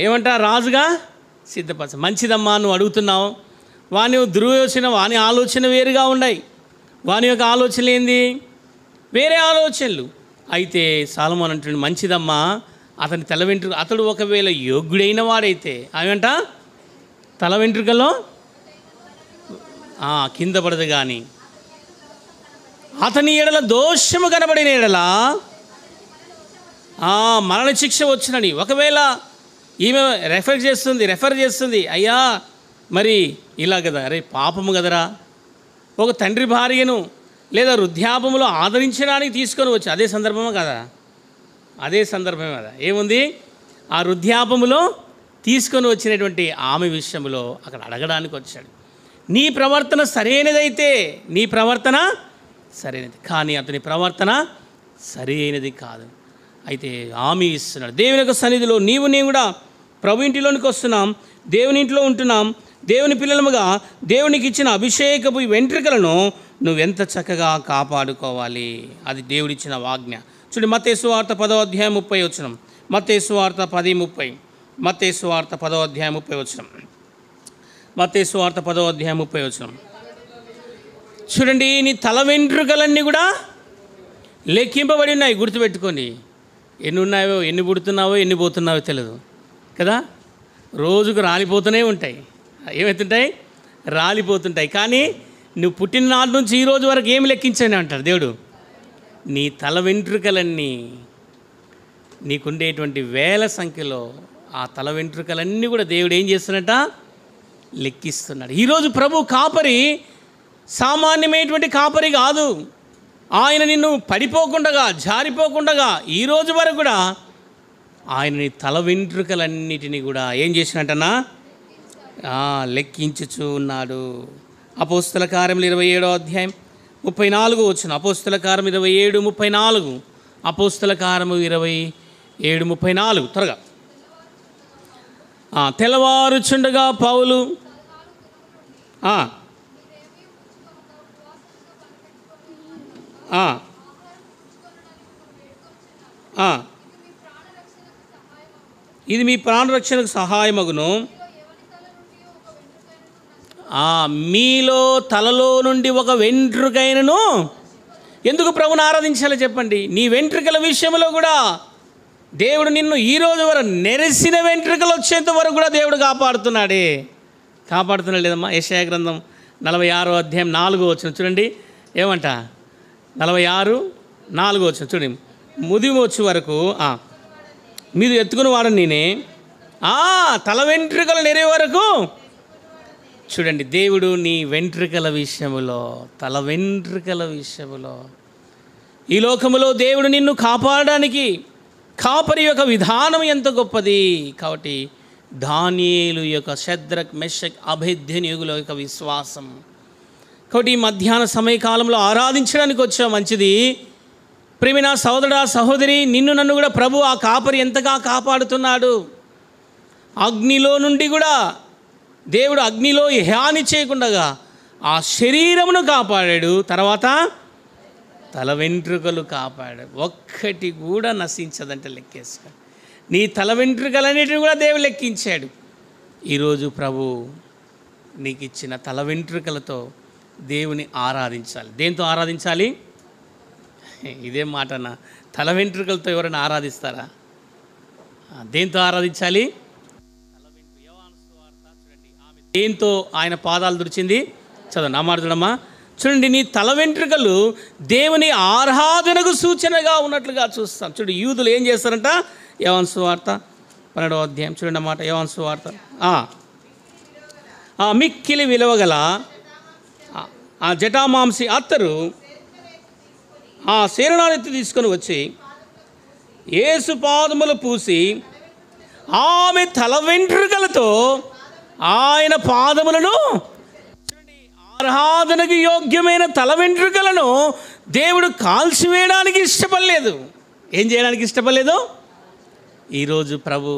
ఏమంటా, రాజుగా సిద్ధపరచ. మంచిదమ్మా, నువ్వు అడుగుతున్నావు. వాని దుర్యోచన, వాని ఆలోచన వేరుగా ఉన్నాయి. వాని యొక్క ఆలోచనలు ఏంది? వేరే ఆలోచనలు. అయితే సొలొమోను అంటున్నాడు, మంచిదమ్మా, అతని తల వెంట్రుక, అతడు ఒకవేళ యోగ్యుడైన వాడైతే ఏమంట, తల వెంట్రుకలో కింద పడదు కానీ అతని ఎడల దోషము కనబడిన ఎడల మరణ శిక్ష వచ్చినని. ఒకవేళ ఈమె రెఫర్ చేస్తుంది, అయ్యా మరి ఇలా కదా, అరే పాపము కదరా, ఒక తండ్రి భార్యను లేదా వృద్ధాపములో ఆదరించడానికి తీసుకొని వచ్చి, అదే సందర్భమే కదా, అదే సందర్భమే కదా. ఏముంది, ఆ వృద్ధాపములో తీసుకొని వచ్చినటువంటి ఆమె విషయంలో అక్కడ అడగడానికి వచ్చాడు. నీ ప్రవర్తన సరైనదైతే, నీ ప్రవర్తన సరైనది, కానీ అతని ప్రవర్తన సరైనది కాదు. అయితే హామీ ఇస్తున్నాడు దేవుని యొక్క సన్నిధిలో, నీవు నేను కూడా ప్రభు ఇంటిలోనికి వస్తున్నాం, దేవుని ఇంట్లో ఉంటున్నాం, దేవుని పిల్లలముగా దేవునికి ఇచ్చిన అభిషేకపు వెంట్రుకలను నువ్వెంత చక్కగా కాపాడుకోవాలి. అది దేవుడిచ్చిన ఆజ్ఞ. చూడండి, మత్తయి సువార్త 10వ అధ్యాయం 30 వచనం. మత్తయి సువార్త 10:30. మత్తయి సువార్త 10వ అధ్యాయం 30 వచనం. మత్తయి సువార్త 10వ అధ్యాయం 30 వచనం. చూడండి, నీ తల వెంట్రుకలన్నీ కూడా లెక్కింపబడి ఉన్నాయి. గుర్తుపెట్టుకొని, ఎన్ని ఉన్నాయో, ఎన్ని పుడుతున్నావో, ఎన్ని పోతున్నావో తెలియదు కదా. రోజుకు రాలిపోతూనే ఉంటాయి. ఏమవుతుంటాయి? రాలిపోతుంటాయి. కానీ నువ్వు పుట్టిన నాటి నుంచి ఈ రోజు వరకు ఏమి లెక్కించని అంటాడు దేవుడు. నీ తల వెంట్రుకలన్నీ, నీకుండేటువంటి వేల సంఖ్యలో ఆ తల వెంట్రుకలన్నీ కూడా దేవుడు ఏం చేస్తున్నట్ట? లెక్కిస్తున్నాడు. ఈరోజు ప్రభు కాపరి సామాన్యమైనటువంటి కాపరి కాదు. ఆయన నిన్ను పడిపోకుండా, జారిపోకుండా ఈరోజు వరకు కూడా ఆయన నీ తల వెంట్రుకలన్నిటినీ కూడా ఏం చేసినట్టన్నా లెక్కించుచూ ఉన్నాడు. అపోస్తల కార్యములు 27వ అధ్యాయం 34 వచనం. అపోస్తల కార్యం 27:34. అపోస్తల కార్యము 27:34. త్వరగా. తెల్లవారుచుండగా పౌలు ఇది మీ ప్రాణరక్షణకు సహాయమగును. మీలో తలలో నుండి ఒక వెంట్రుకైనను. ఎందుకు ప్రభుని ఆరాధించాలో చెప్పండి. నీ వెంట్రుకల విషయంలో కూడా దేవుడు నిన్ను ఈరోజు వరకు నెరసిన వెంట్రుకలు వచ్చేంత వరకు కూడా దేవుడు కాపాడుతున్నాడే. కాపాడుతున్నాడు లేదమ్మా. యెషయా గ్రంథం 46వ అధ్యాయం 4వ వచనం చూడండి. ఏమంట? 46:4 వచనం చూడండి. ముదిమి వచ్చే వరకు మీరు ఎత్తుకుని వాడని నేనే, తల వెంట్రుకలు నెరే వరకు. చూడండి, దేవుడు నీ వెంట్రుకల విషయంలో, తల వెంట్రుకల విషయంలో, ఈ లోకములో దేవుడు నిన్ను కాపాడడానికి కాపరి యొక్క విధానం ఎంత గొప్పది. కాబట్టి దానియేలు యొక్క షద్రక్, మెషక్, అబేద్నెగోల యొక్క విశ్వాసం. కాబట్టి ఈ మధ్యాహ్న సమయకాలంలో ఆరాధించడానికి వచ్చా మంచిది. ప్రియమైన సోదరుడా, సహోదరి, నిన్ను నన్ను కూడా ప్రభు ఆ కాపరి ఎంతగా కాపాడుతున్నాడు. అగ్నిలో నుండి కూడా దేవుడు అగ్నిలో హాని చేయకుండా ఆ శరీరమును కాపాడాడు. తర్వాత తల వెంట్రుకలు కాపాడాడు. ఒక్కటి కూడా నశించదంటే లెక్కేసుకో. నీ తల వెంట్రుకలన్నిటిని కూడా దేవుడు లెక్కించాడు. ఈరోజు ప్రభు నీకు ఇచ్చిన తల వెంట్రుకలతో దేవుని ఆరాధించాలి. దేంతో ఆరాధించాలి? ఇదే మాటనా? తల వెంట్రుకలతో ఎవరైనా ఆరాధిస్తారా? దేంతో ఆరాధించాలి? దేంతో ఆయన పాదాలు దురిచింది? చదవండి, అమ్మాడుదమ్మా. చూడండి, నీ తల వెంట్రుకలు దేవుని ఆరాధనకు సూచనగా ఉన్నట్లుగా చూస్తాం. చూడండి, యూదులు ఏం చేస్తారంట? యోహాను సువార్త 12వ అధ్యాయం చూడండి అన్నమాట. యోహాను సువార్త మిక్కిలి విలువగల ఆ జటామాంసి అత్తరు ఆ శరీరాన్ని తీసుకొని వచ్చి యేసు పాదములు పూసి ఆమె తల వెంట్రుకలతో ఆయన పాదములను, ఆరాధనకు యోగ్యమైన తల వెంట్రుకలను దేవుడు కాల్చివేయడానికి ఇష్టపడలేదు. ఏం చేయడానికి ఇష్టపడలేదు? ఈరోజు ప్రభు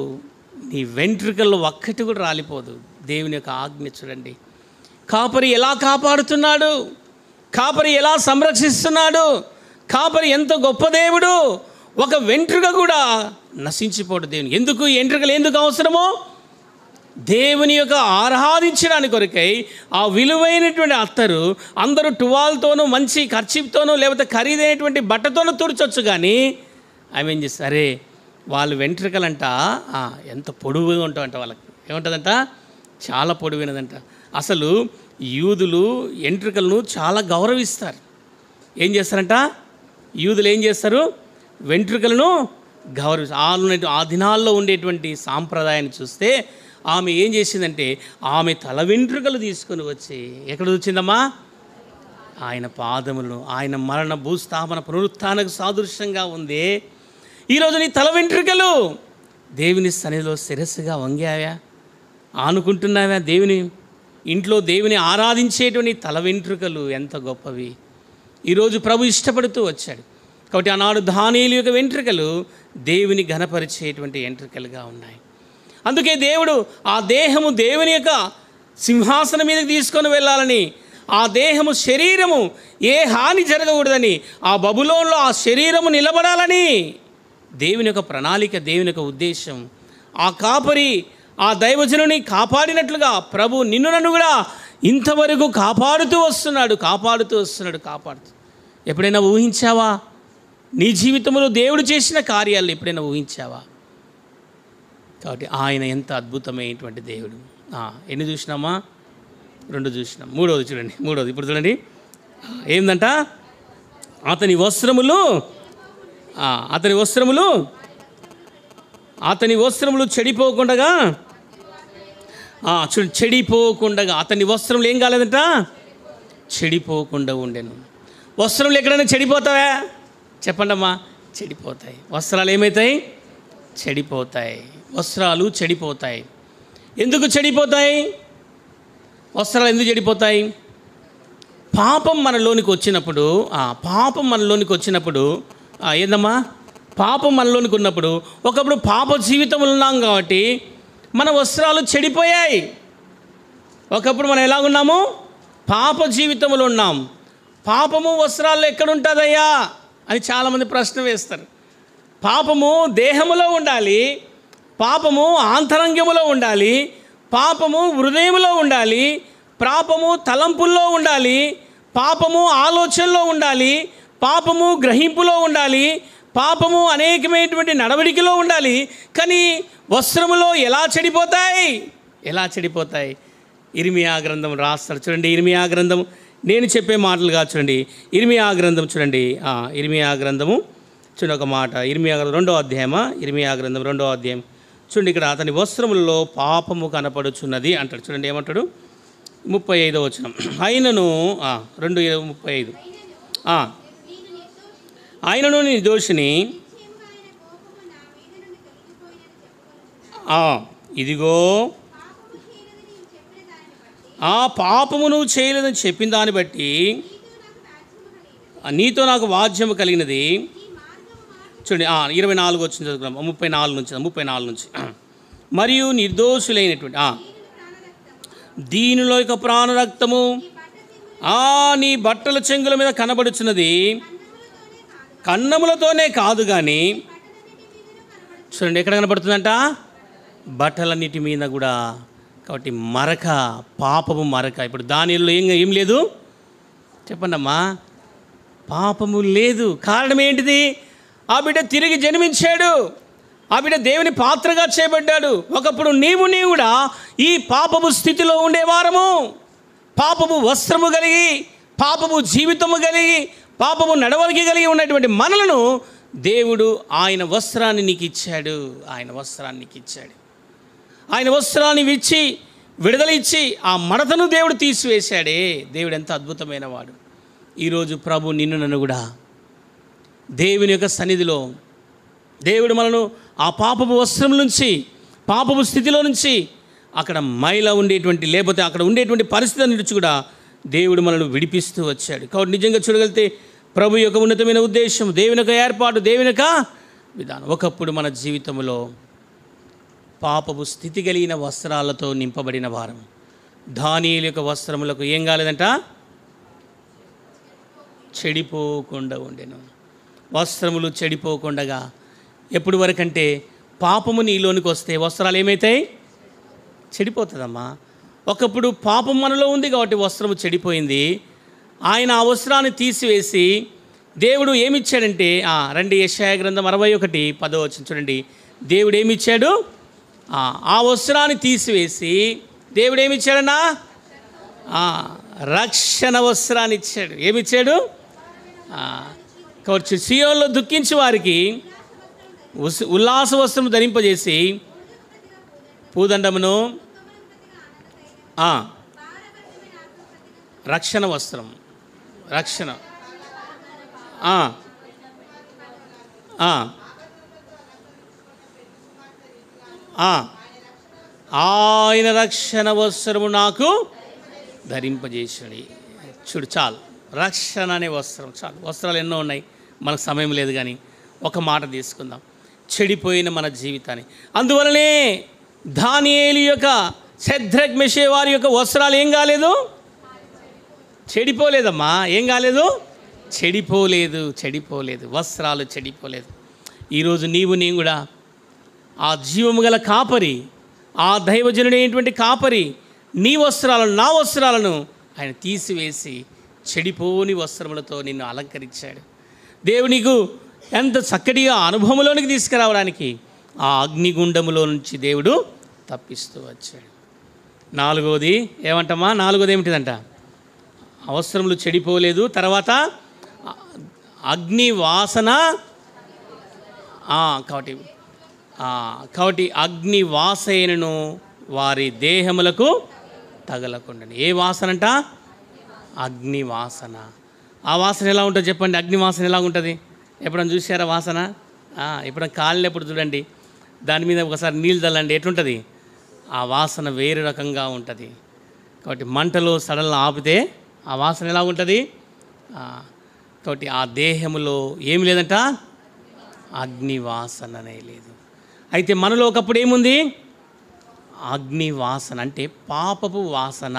నీ వెంట్రుకల్లో ఒక్కటి కూడా రాలిపోదు. దేవుని యొక్క ఆజ్ఞ చూడండి. కాపరి ఎలా కాపాడుతున్నాడు, కాపరి ఎలా సంరక్షిస్తున్నాడు, కాపరి ఎంత గొప్ప దేవుడు. ఒక వెంట్రుక కూడా నశించిపోడు దేవుని. ఎందుకు వెంట్రుకలు ఎందుకు అవసరమో? దేవుని యొక్క ఆరాధించడానికి కొరకై ఆ విలువైనటువంటి అత్తరు అందరూ టువాల్తోనూ మంచి ఖర్చీప్తోనూ లేకపోతే ఖరీదైనటువంటి బట్టతోనూ తుడిచొచ్చు, కానీ ఆమె ఏం చేస్తారు, అరే వాళ్ళు వెంట్రుకలంట ఎంత పొడవుగా ఉంటాయంట, వాళ్ళకి ఏముంటుందంట, చాలా పొడవైనదంట. అసలు యూదులు వెంట్రుకలను చాలా గౌరవిస్తారు. ఏం చేస్తారంట, యూదులు ఏం చేస్తారు, వెంట్రుకలను గౌరవిస్తారు. ఆ దినాల్లో ఉండేటువంటి సాంప్రదాయాన్ని చూస్తే ఆమె ఏం చేసిందంటే ఆమె తల వెంట్రుకలు తీసుకొని వచ్చి ఎక్కడ వచ్చిందమ్మా? ఆయన పాదములను, ఆయన మరణ భూస్థాపన పునరుత్థానకు సాదృశ్యంగా ఉంది. ఈరోజు నీ తల వెంట్రుకలు దేవుని సన్నిధిలో శిరస్సుగా వంగావా, ఆనుకుంటున్నావా? దేవుని ఇంట్లో దేవుని ఆరాధించేటువంటి తల వెంట్రుకలు ఎంత గొప్పవి. ఈరోజు ప్రభు ఇష్టపడుతూ వచ్చాడు. కాబట్టి ఆనాడు దానియేలు యొక్క వెంట్రుకలు దేవుని ఘనపరిచేటువంటి వెంట్రుకలుగా ఉన్నాయి. అందుకే దేవుడు ఆ దేహము దేవుని యొక్క సింహాసనం మీదకి తీసుకొని వెళ్ళాలని, ఆ దేహము శరీరము ఏ హాని జరగకూడదని, ఆ బబులోన్లో ఆ శరీరము నిలబడాలని దేవుని యొక్క ప్రణాళిక, దేవుని యొక్క ఉద్దేశం. ఆ కాపరి ఆ దైవజనుని కాపాడినట్లుగా ప్రభు నిన్ను నన్ను కూడా ఇంతవరకు కాపాడుతూ వస్తున్నాడు. ఎప్పుడైనా ఊహించావా? నీ జీవితంలో దేవుడు చేసిన కార్యాలను ఎప్పుడైనా ఊహించావా? కాబట్టి ఆయన ఎంత అద్భుతమైనటువంటి దేవుడు. ఎన్ని చూసినామా? 2 చూసినాం. మూడోది చూడండి. ఇప్పుడు చూడండి ఏందంట, అతని వస్త్రములు చెడిపోకుండా అతని వస్త్రములు ఏం కాలేదంట, చెడిపోకుండా ఉండెను. వస్త్రములు ఎక్కడైనా చెడిపోతావా? చెప్పండమ్మా, చెడిపోతాయి. వస్త్రాలు ఏమవుతాయి? చెడిపోతాయి. వస్త్రాలు చెడిపోతాయి. ఎందుకు చెడిపోతాయి? వస్త్రాలు ఎందుకు చెడిపోతాయి? పాపం మనలోనికి వచ్చినప్పుడు ఏందమ్మా, పాపం మనలోనికి ఉన్నప్పుడు ఒకప్పుడు పాప జీవితంలో ఉన్నాం కాబట్టి మన వస్త్రాలు చెడిపోయాయి. ఒకప్పుడు మనం ఎలాగున్నాము? పాప జీవితంలో ఉన్నాం. పాపము వస్త్రాల్లో ఎక్కడుంటుందయ్యా అని చాలామంది ప్రశ్న వేస్తారు. పాపము దేహములో ఉండాలి, పాపము ఆంతరంగములో ఉండాలి, పాపము హృదయంలో ఉండాలి, పాపము తలంపుల్లో ఉండాలి, పాపము ఆలోచనలో ఉండాలి, పాపము గ్రహింపులో ఉండాలి, పాపము అనేకమైనటువంటి నడవడికలో ఉండాలి. కానీ వస్త్రములో ఎలా చెడిపోతాయి? ఇర్మియా గ్రంథం రాస్తాడు చూడండి. ఇర్మియా గ్రంథం నేను చెప్పే మాటలు కాదు చూడండి. ఇర్మియా గ్రంథం చూడండి. ఇర్మియా గ్రంథము చూడండి ఒక మాట. ఇర్మియా గ్రంథం 2వ అధ్యాయమా, ఇర్మియా గ్రంథం 2వ అధ్యాయం చూడండి. ఇక్కడ అతని వస్త్రములలో పాపము కనపడుచున్నది అంటాడు చూడండి. ఏమంటాడు? 35వ వచనం. అయినను 2:35 ఆయనను నీ దోషిని ఇదిగో ఆ పాపము నువ్వు చేయలేదని చెప్పిన దాన్ని బట్టి నీతో నాకు వాద్యము కలిగినది. చూడండి 24 వచ్చింది చదువుకున్నాం. 34 నుంచి మరియు నిర్దోషులైనటువంటి దీనిలో యొక్క ప్రాణరక్తము నీ బట్టల చెంగుల మీద కనబడుచున్నది, కన్నములతోనే కాదు కానీ చూడండి ఎక్కడ కనబడుతుందంట, బట్టలన్నిటి మీద కూడా. కాబట్టి మరక, పాపము మరక. ఇప్పుడు దానిలో ఏం లేదు చెప్పండమ్మా, పాపము లేదు. కారణం ఏంటిది? ఆ బిడ్డ తిరిగి జన్మించాడు, ఆ బిడ్డ దేవుని పాత్రగా చేయబడ్డాడు. ఒకప్పుడు నీవు కూడా ఈ పాపము స్థితిలో ఉండేవారము, పాపము వస్త్రము కలిగి, పాపము జీవితము కలిగి, పాపము నడవలికి కలిగి ఉన్నటువంటి మనలను దేవుడు ఆయన వస్త్రాన్ని నీకు ఇచ్చాడు. ఆయన వస్త్రాన్ని నీకు ఇచ్చాడు. ఆయన వస్త్రాన్ని ఇచ్చి విడుదల ఇచ్చి ఆ మడతను దేవుడు తీసివేశాడే. దేవుడు ఎంత అద్భుతమైన వాడు. ఈరోజు ప్రభు నిన్ను నన్ను కూడా దేవుని యొక్క సన్నిధిలో దేవుడు మనను ఆ పాపపు వస్త్రం నుంచి, పాపపు స్థితిలో నుంచి, అక్కడ మైల ఉండేటువంటి లేకపోతే అక్కడ ఉండేటువంటి పరిస్థితి నుంచి కూడా దేవుడు మనను విడిపిస్తూ వచ్చాడు. కాబట్టి నిజంగా చూడగలిగితే ప్రభు యొక్క ఉన్నతమైన ఉద్దేశం, దేవుని యొక్క ఏర్పాటు, దేవుని యొక్క విధానం. ఒకప్పుడు మన జీవితంలో పాపపు స్థితి కలిగిన వస్త్రాలతో నింపబడిన వారం. దానియేలు యొక్క వస్త్రములకు ఏం కాలేదంట? చెడిపోకుండా ఉండెను. వస్త్రములు చెడిపోకుండగా ఎప్పుడు వరకంటే పాపము నీలోనికి వస్తే వస్త్రాలు ఏమవుతాయి? చెడిపోతుందమ్మా. ఒకప్పుడు పాపం మనలో ఉంది కాబట్టి వస్త్రము చెడిపోయింది. ఆయన ఆ వస్త్రాన్ని తీసివేసి దేవుడు ఏమిచ్చాడంటే, రండి యెషయా గ్రంథం 61:10 చూడండి. దేవుడు ఏమిచ్చాడు? ఆ వస్త్రాన్ని తీసివేసి దేవుడు ఏమిచ్చాడన్నా? రక్షణ వస్త్రాన్ని ఇచ్చాడు. ఏమిచ్చాడు? కాబట్టి సియోన్లో దుఃఖించి వారికి ఉల్లాస వస్త్రం ధరింపజేసి పూదండమును, రక్షణ వస్త్రం, రక్షణ ఆయన రక్షణ వస్త్రము నాకు ధరింపజేసాడు. చూడు, చాలు. రక్షణ అనే వస్త్రం చాలు. వస్త్రాలు ఎన్నో ఉన్నాయి, మనకు సమయం లేదు. కానీ ఒక మాట తీసుకుందాం, చెడిపోయిన మన జీవితాన్ని. అందువలనే దానియేలు యొక్క, షద్రక్ మెషక్ వారి యొక్క వస్త్రాలు ఏం కాలేదు? చెడిపోలేదమ్మా. ఏం కాలేదు? చెడిపోలేదు. వస్త్రాలు చెడిపోలేదు. ఈరోజు నీవు నేను కూడా ఆ జీవము గల కాపరి, ఆ దైవజనుడైనటువంటి కాపరి నీ వస్త్రాలను, నా వస్త్రాలను ఆయన తీసివేసి చెడిపోని వస్త్రములతో నిన్ను అలంకరించాడు. దేవుడు నీకు ఎంత చక్కటిగా అనుభవంలోనికి తీసుకురావడానికి ఆ అగ్నిగుండములో నుంచి దేవుడు తప్పిస్తూ వచ్చాడు. నాలుగోది ఏమంటమ్మా? నాలుగోది ఏమిటిదంట? అవసరములు చెడిపోలేదు. తర్వాత అగ్ని వాసన. కాబట్టి అగ్ని వాసనను వారి దేహములకు తగలకుండా. ఏ వాసన అంట? అగ్ని వాసన. ఆ వాసన ఎలా ఉంటుంది చెప్పండి? అగ్ని వాసన ఎలా ఉంటుంది? ఎప్పుడన్నా చూసారా వాసన? ఎప్పుడన్నా కాలినప్పుడు చూడండి, దాని మీద ఒకసారి నీళ్ళు చల్లండి, ఎట్లుంటుంది? ఆ వాసన వేరే రకంగా ఉంటుంది. కాబట్టి మంటలో సడన్గా ఆపితే ఆ వాసన ఎలా ఉంటుంది? కాబట్టి ఆ దేహములో ఏమి లేదంట? అగ్ని వాసననే లేదు. అయితే మనలో ఒకప్పుడు ఏముంది? అగ్ని వాసన అంటే పాపపు వాసన.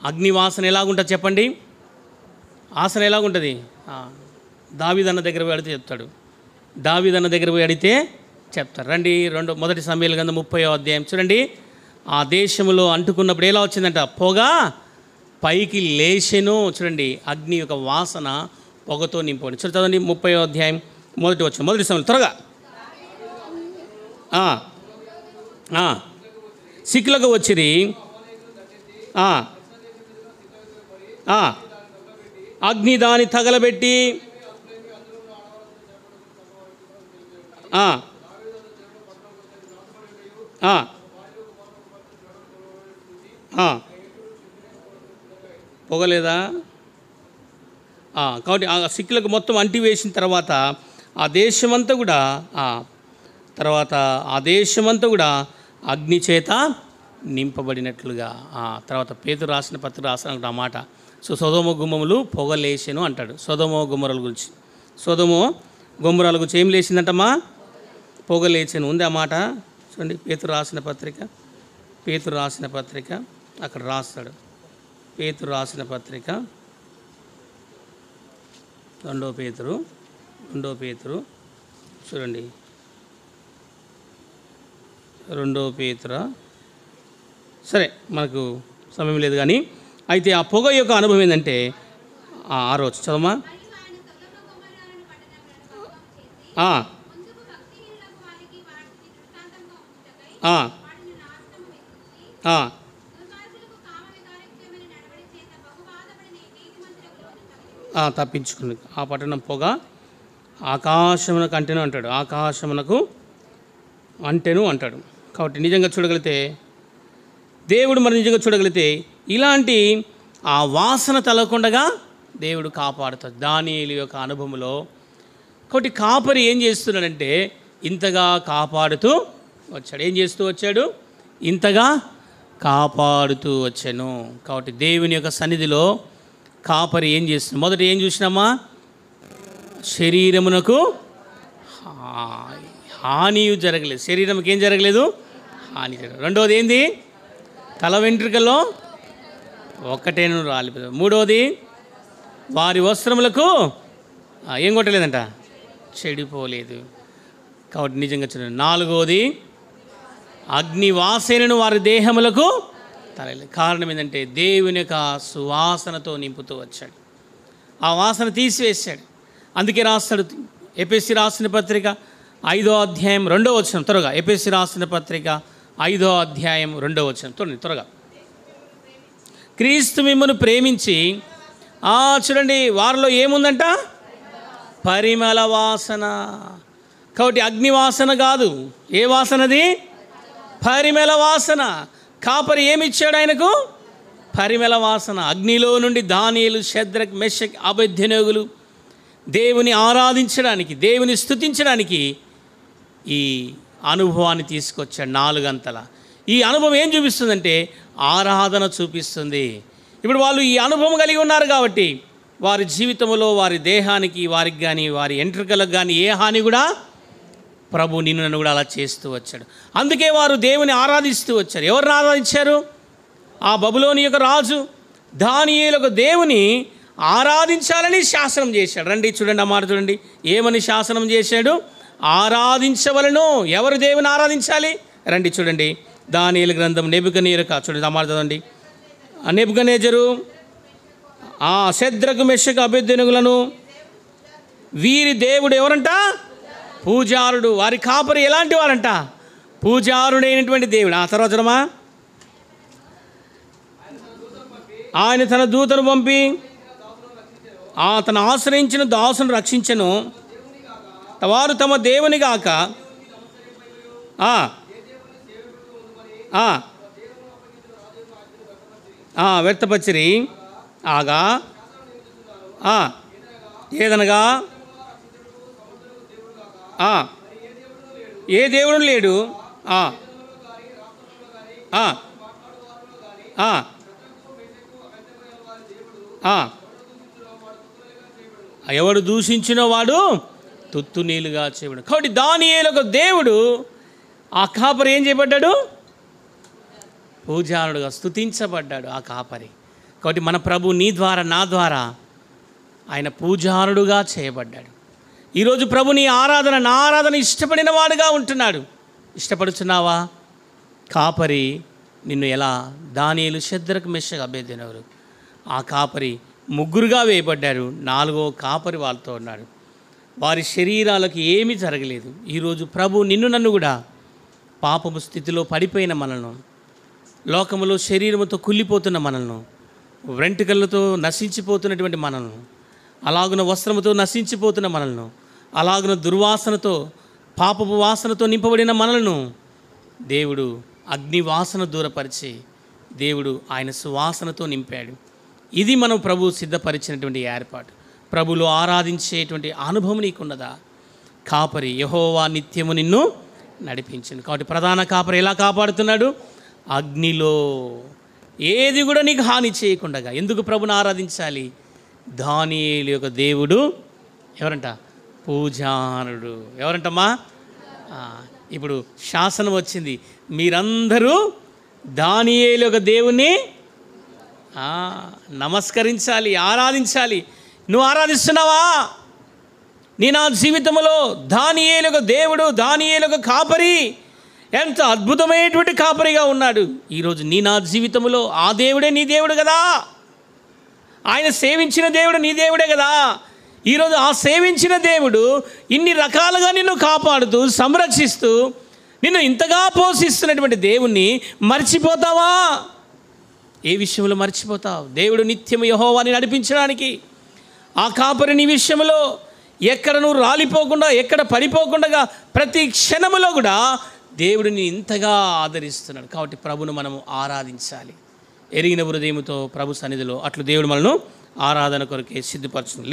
అగ్ని వాసన ఎలాగుంటుంది చెప్పండి? వాసన ఎలాగుంటుంది? దావీదన్న దగ్గర పోయి అడిగితే చెప్తాడు. దావీదన్న దగ్గర పోయి అడిగితే చెప్తారు. రండి, మొదటి సమూయేలు గ్రంథం 30వ అధ్యాయం చూడండి. ఆ దేశంలో అంటుకున్నప్పుడు ఎలా వచ్చిందంట? పొగ పైకి లేచెను. చూడండి, అగ్ని యొక్క వాసన పొగతో నింపండి. చదవండి 30వ అధ్యాయం మొదటి సమయంలో త్వరగా. సిక్లకు వచ్చిరి, అగ్ని దాని తగలబెట్టి పొగలేదా? కాబట్టి ఆ సిక్కులకు మొత్తం అంటి వేసిన తర్వాత ఆ దేశమంతా కూడా అగ్ని చేత నింపబడినట్లుగా. తర్వాత పేతురు రాసిన పత్రిక రాసిన ఆ మాట. సొదొమ గుమ్మములు పొగలేసెను అంటాడు. సొదొమ గుమ్మరాల గురించి, సొదొమ గుమ్మరాల గురించి ఏం లేచిందంటమ్మా? పొగలేచెను ఉంది ఆ మాట. చూడండి, పేతురు రాసిన పత్రిక అక్కడ రాస్తాడు. పేతురు రాసిన పత్రిక 2వ పేతురు చూడండి, 2వ పేతురు. సరే, మనకు సమయం లేదు కానీ అయితే ఆ పొగ యొక్క అనుభవం ఏంటంటే, ఆ రోజు చదవమా. తప్పించుకుని ఆ పట్టణం పొగ ఆకాశమునకు అంటెను అంటాడు, ఆకాశమునకు అంటెను అంటాడు. కాబట్టి నిజంగా చూడగలిగితే దేవుడు మరి నిజంగా చూడగలిగితే ఇలాంటి ఆ వాసన తలకుండగా దేవుడు కాపాడుతాడు దానియేలు యొక్క అనుభవంలో. కాబట్టి కాపరి ఏం చేస్తున్నాడంటే ఇంతగా కాపాడుతూ వచ్చాడు. ఏం చేస్తూ వచ్చాడు? ఇంతగా కాపాడుతూ వచ్చాను. కాబట్టి దేవుని యొక్క సన్నిధిలో కాపరి ఏం చేస్తుంది? మొదట ఏం చూసినామా? శరీరమునకు హాని జరగలేదు. శరీరంకి ఏం జరగలేదు? హాని జరగలేదు. రెండవది ఏంది? తల వెంట్రుకల్లో ఒక్కటేను రాలిపోదు. మూడవది వారి వస్త్రములకు ఏం కొట్టలేదంట? చెడిపోలేదు. కాబట్టి నిజంగా చూడండి. నాలుగవది అగ్నివాసనను వారి దేహములకు తరలేదు. కారణం ఏంటంటే దేవుని యొక్క సువాసనతో నింపుతూ వచ్చాడు. ఆ వాసన తీసివేశాడు. అందుకే రాస్తాడు ఎఫెసీ రాసిన పత్రిక 5వ అధ్యాయం 2వ వచనం. త్వరగా ఎఫెసీ రాసిన పత్రిక 5వ అధ్యాయం 2వ వచనం త్వరగా. క్రీస్తు మిమ్మల్ని ప్రేమించి చూడండి వారిలో ఏముందంట? పరిమళ వాసన. కాబట్టి అగ్నివాసన కాదు. ఏ వాసనది? పరిమళ వాసన. కాపరి ఏమిచ్చాడు ఆయనకు? పరిమళ వాసన. అగ్నిలో నుండి దానియేలు, షద్రక్, మెషక్, అబేద్నెగోలు దేవుని ఆరాధించడానికి, దేవుని స్తుతించడానికి ఈ అనుభవాన్ని తీసుకొచ్చాడు 4 గంటల. ఈ అనుభవం ఏం చూపిస్తుందంటే ఆరాధన చూపిస్తుంది. ఇప్పుడు వాళ్ళు ఈ అనుభవం కలిగి ఉన్నారు కాబట్టి వారి జీవితంలో వారి దేహానికి, వారికి కానీ వారి ఎంట్రుకలకు కానీ ఏ హాని కూడా ప్రభు నిన్ను నన్ను కూడా అలా చేస్తూ వచ్చాడు. అందుకే వారు దేవుని ఆరాధిస్తూ వచ్చారు. ఎవరిని ఆరాధించారు? ఆ బబులోని యొక్క రాజు దానియేలు దేవుని ఆరాధించాలని శాసనం చేశాడు. రండి చూడండి, ఆ మాట చూడండి. ఏమని శాసనం చేశాడు? ఆరాధించవలను. ఎవరు దేవుని ఆరాధించాలి? రండి చూడండి. దానియేలు గ్రంథం నెబుకద్నెజరు చూడండి, ఆ మాట చదవండి. నెబుకద్నెజరు షద్రకు, మెషకు, అబేద్నెగోలను వీరి దేవుడు ఎవరంట? పూజారుడు. వారి కాపరి ఎలాంటి వారంట? పూజారుడైనటువంటి దేవుడు. ఆ తర్వాత చూడమా, ఆయన తన దూతను పంపి తను ఆశ్రయించిన దాసును రక్షించెను. వారు తమ దేవుని గాక వ్యర్థపరిచిరి. ఆగా ఏదనగా ఏ దేవుడు లేడు. ఎవడు దూషించిన వాడు తుత్తు నీలుగా చేయబడు. కాబట్టి దానియేలు దేవుడు ఆ కాపరి ఏం చేయబడ్డాడు? పూజారుడుగా స్తుతించబడ్డాడు ఆ కాపరి. కాబట్టి మన ప్రభు నీ ద్వారా నా ద్వారా ఆయన పూజారుడుగా చేయబడ్డాడు. ఈరోజు ప్రభు నీ ఆరాధన, నా ఆరాధన ఇష్టపడిన వాడుగా ఉంటున్నాడు. ఇష్టపడుచున్నావా? కాపరి నిన్ను ఎలా? దానియేలు, షద్రకు, మెషకు, అబేద్నెగోలు ఆ కాపరి ముగ్గురుగా వేయబడ్డారు. 4వ కాపరి వాళ్ళతో ఉన్నాడు. వారి శరీరాలకు ఏమీ జరగలేదు. ఈరోజు ప్రభు నిన్ను నన్ను కూడా పాపము స్థితిలో పడిపోయిన మనల్ని, లోకములో శరీరముతో కుళ్ళిపోతున్న మనల్ని, వెంట్రుకలతో నశించిపోతున్నటువంటి మనల్ని, అలాగున వస్త్రముతో నశించిపోతున్న మనల్ని, అలాగున దుర్వాసనతో, పాపపు వాసనతో నింపబడిన మనలను దేవుడు అగ్నివాసన దూరపరిచి దేవుడు ఆయన సువాసనతో నింపాడు. ఇది మనం ప్రభు సిద్ధపరిచినటువంటి ఏర్పాటు. ప్రభులో ఆరాధించేటువంటి అనుభవం నీకున్నదా? కాపరి యెహోవా నిత్యము నిన్ను నడిపించింది. కాబట్టి ప్రధాన కాపరి ఎలా కాపాడుతున్నాడు? అగ్నిలో ఏది కూడా నీకు హాని చేయకుండా. ఎందుకు ప్రభుని ఆరాధించాలి? దానియేలు యొక్క దేవుడు ఎవరంట? పూజారుడు. ఎవరంటమ్మా? ఇప్పుడు శాసనం వచ్చింది, మీరందరూ దానియేలు యొక్క దేవుణ్ణి నమస్కరించాలి, ఆరాధించాలి. నువ్వు ఆరాధిస్తున్నావా? నా జీవితంలో దానియేలు యొక్క దేవుడు, దానియేలు యొక్క కాపరి ఎంత అద్భుతమైనటువంటి కాపరిగా ఉన్నాడు. ఈరోజు నా జీవితంలో ఆ దేవుడే నీ దేవుడు కదా. ఆయన సేవించిన దేవుడు నీ దేవుడే కదా. ఈరోజు ఆ సేవించిన దేవుడు ఇన్ని రకాలుగా నిన్ను కాపాడుతూ, సంరక్షిస్తూ, నిన్ను ఇంతగా పోషిస్తున్నటువంటి దేవుణ్ణి మర్చిపోతావా? ఏ విషయంలో మర్చిపోతావు? దేవుడు నిత్యము యెహోవాని నడిపించడానికి ఆ కాపరి నీ విషయంలో ఎక్కడ నువ్వు రాలిపోకుండా, ఎక్కడ పడిపోకుండా ప్రతి క్షణములో కూడా దేవుడిని ఇంతగా ఆదరిస్తున్నాడు. కాబట్టి ప్రభును మనము ఆరాధించాలి. ఎరిగిన హృదయముతో ప్రభు సన్నిధిలో అట్లు దేవుడు మనను ఆరాధన కొరకే సిద్ధపరచును.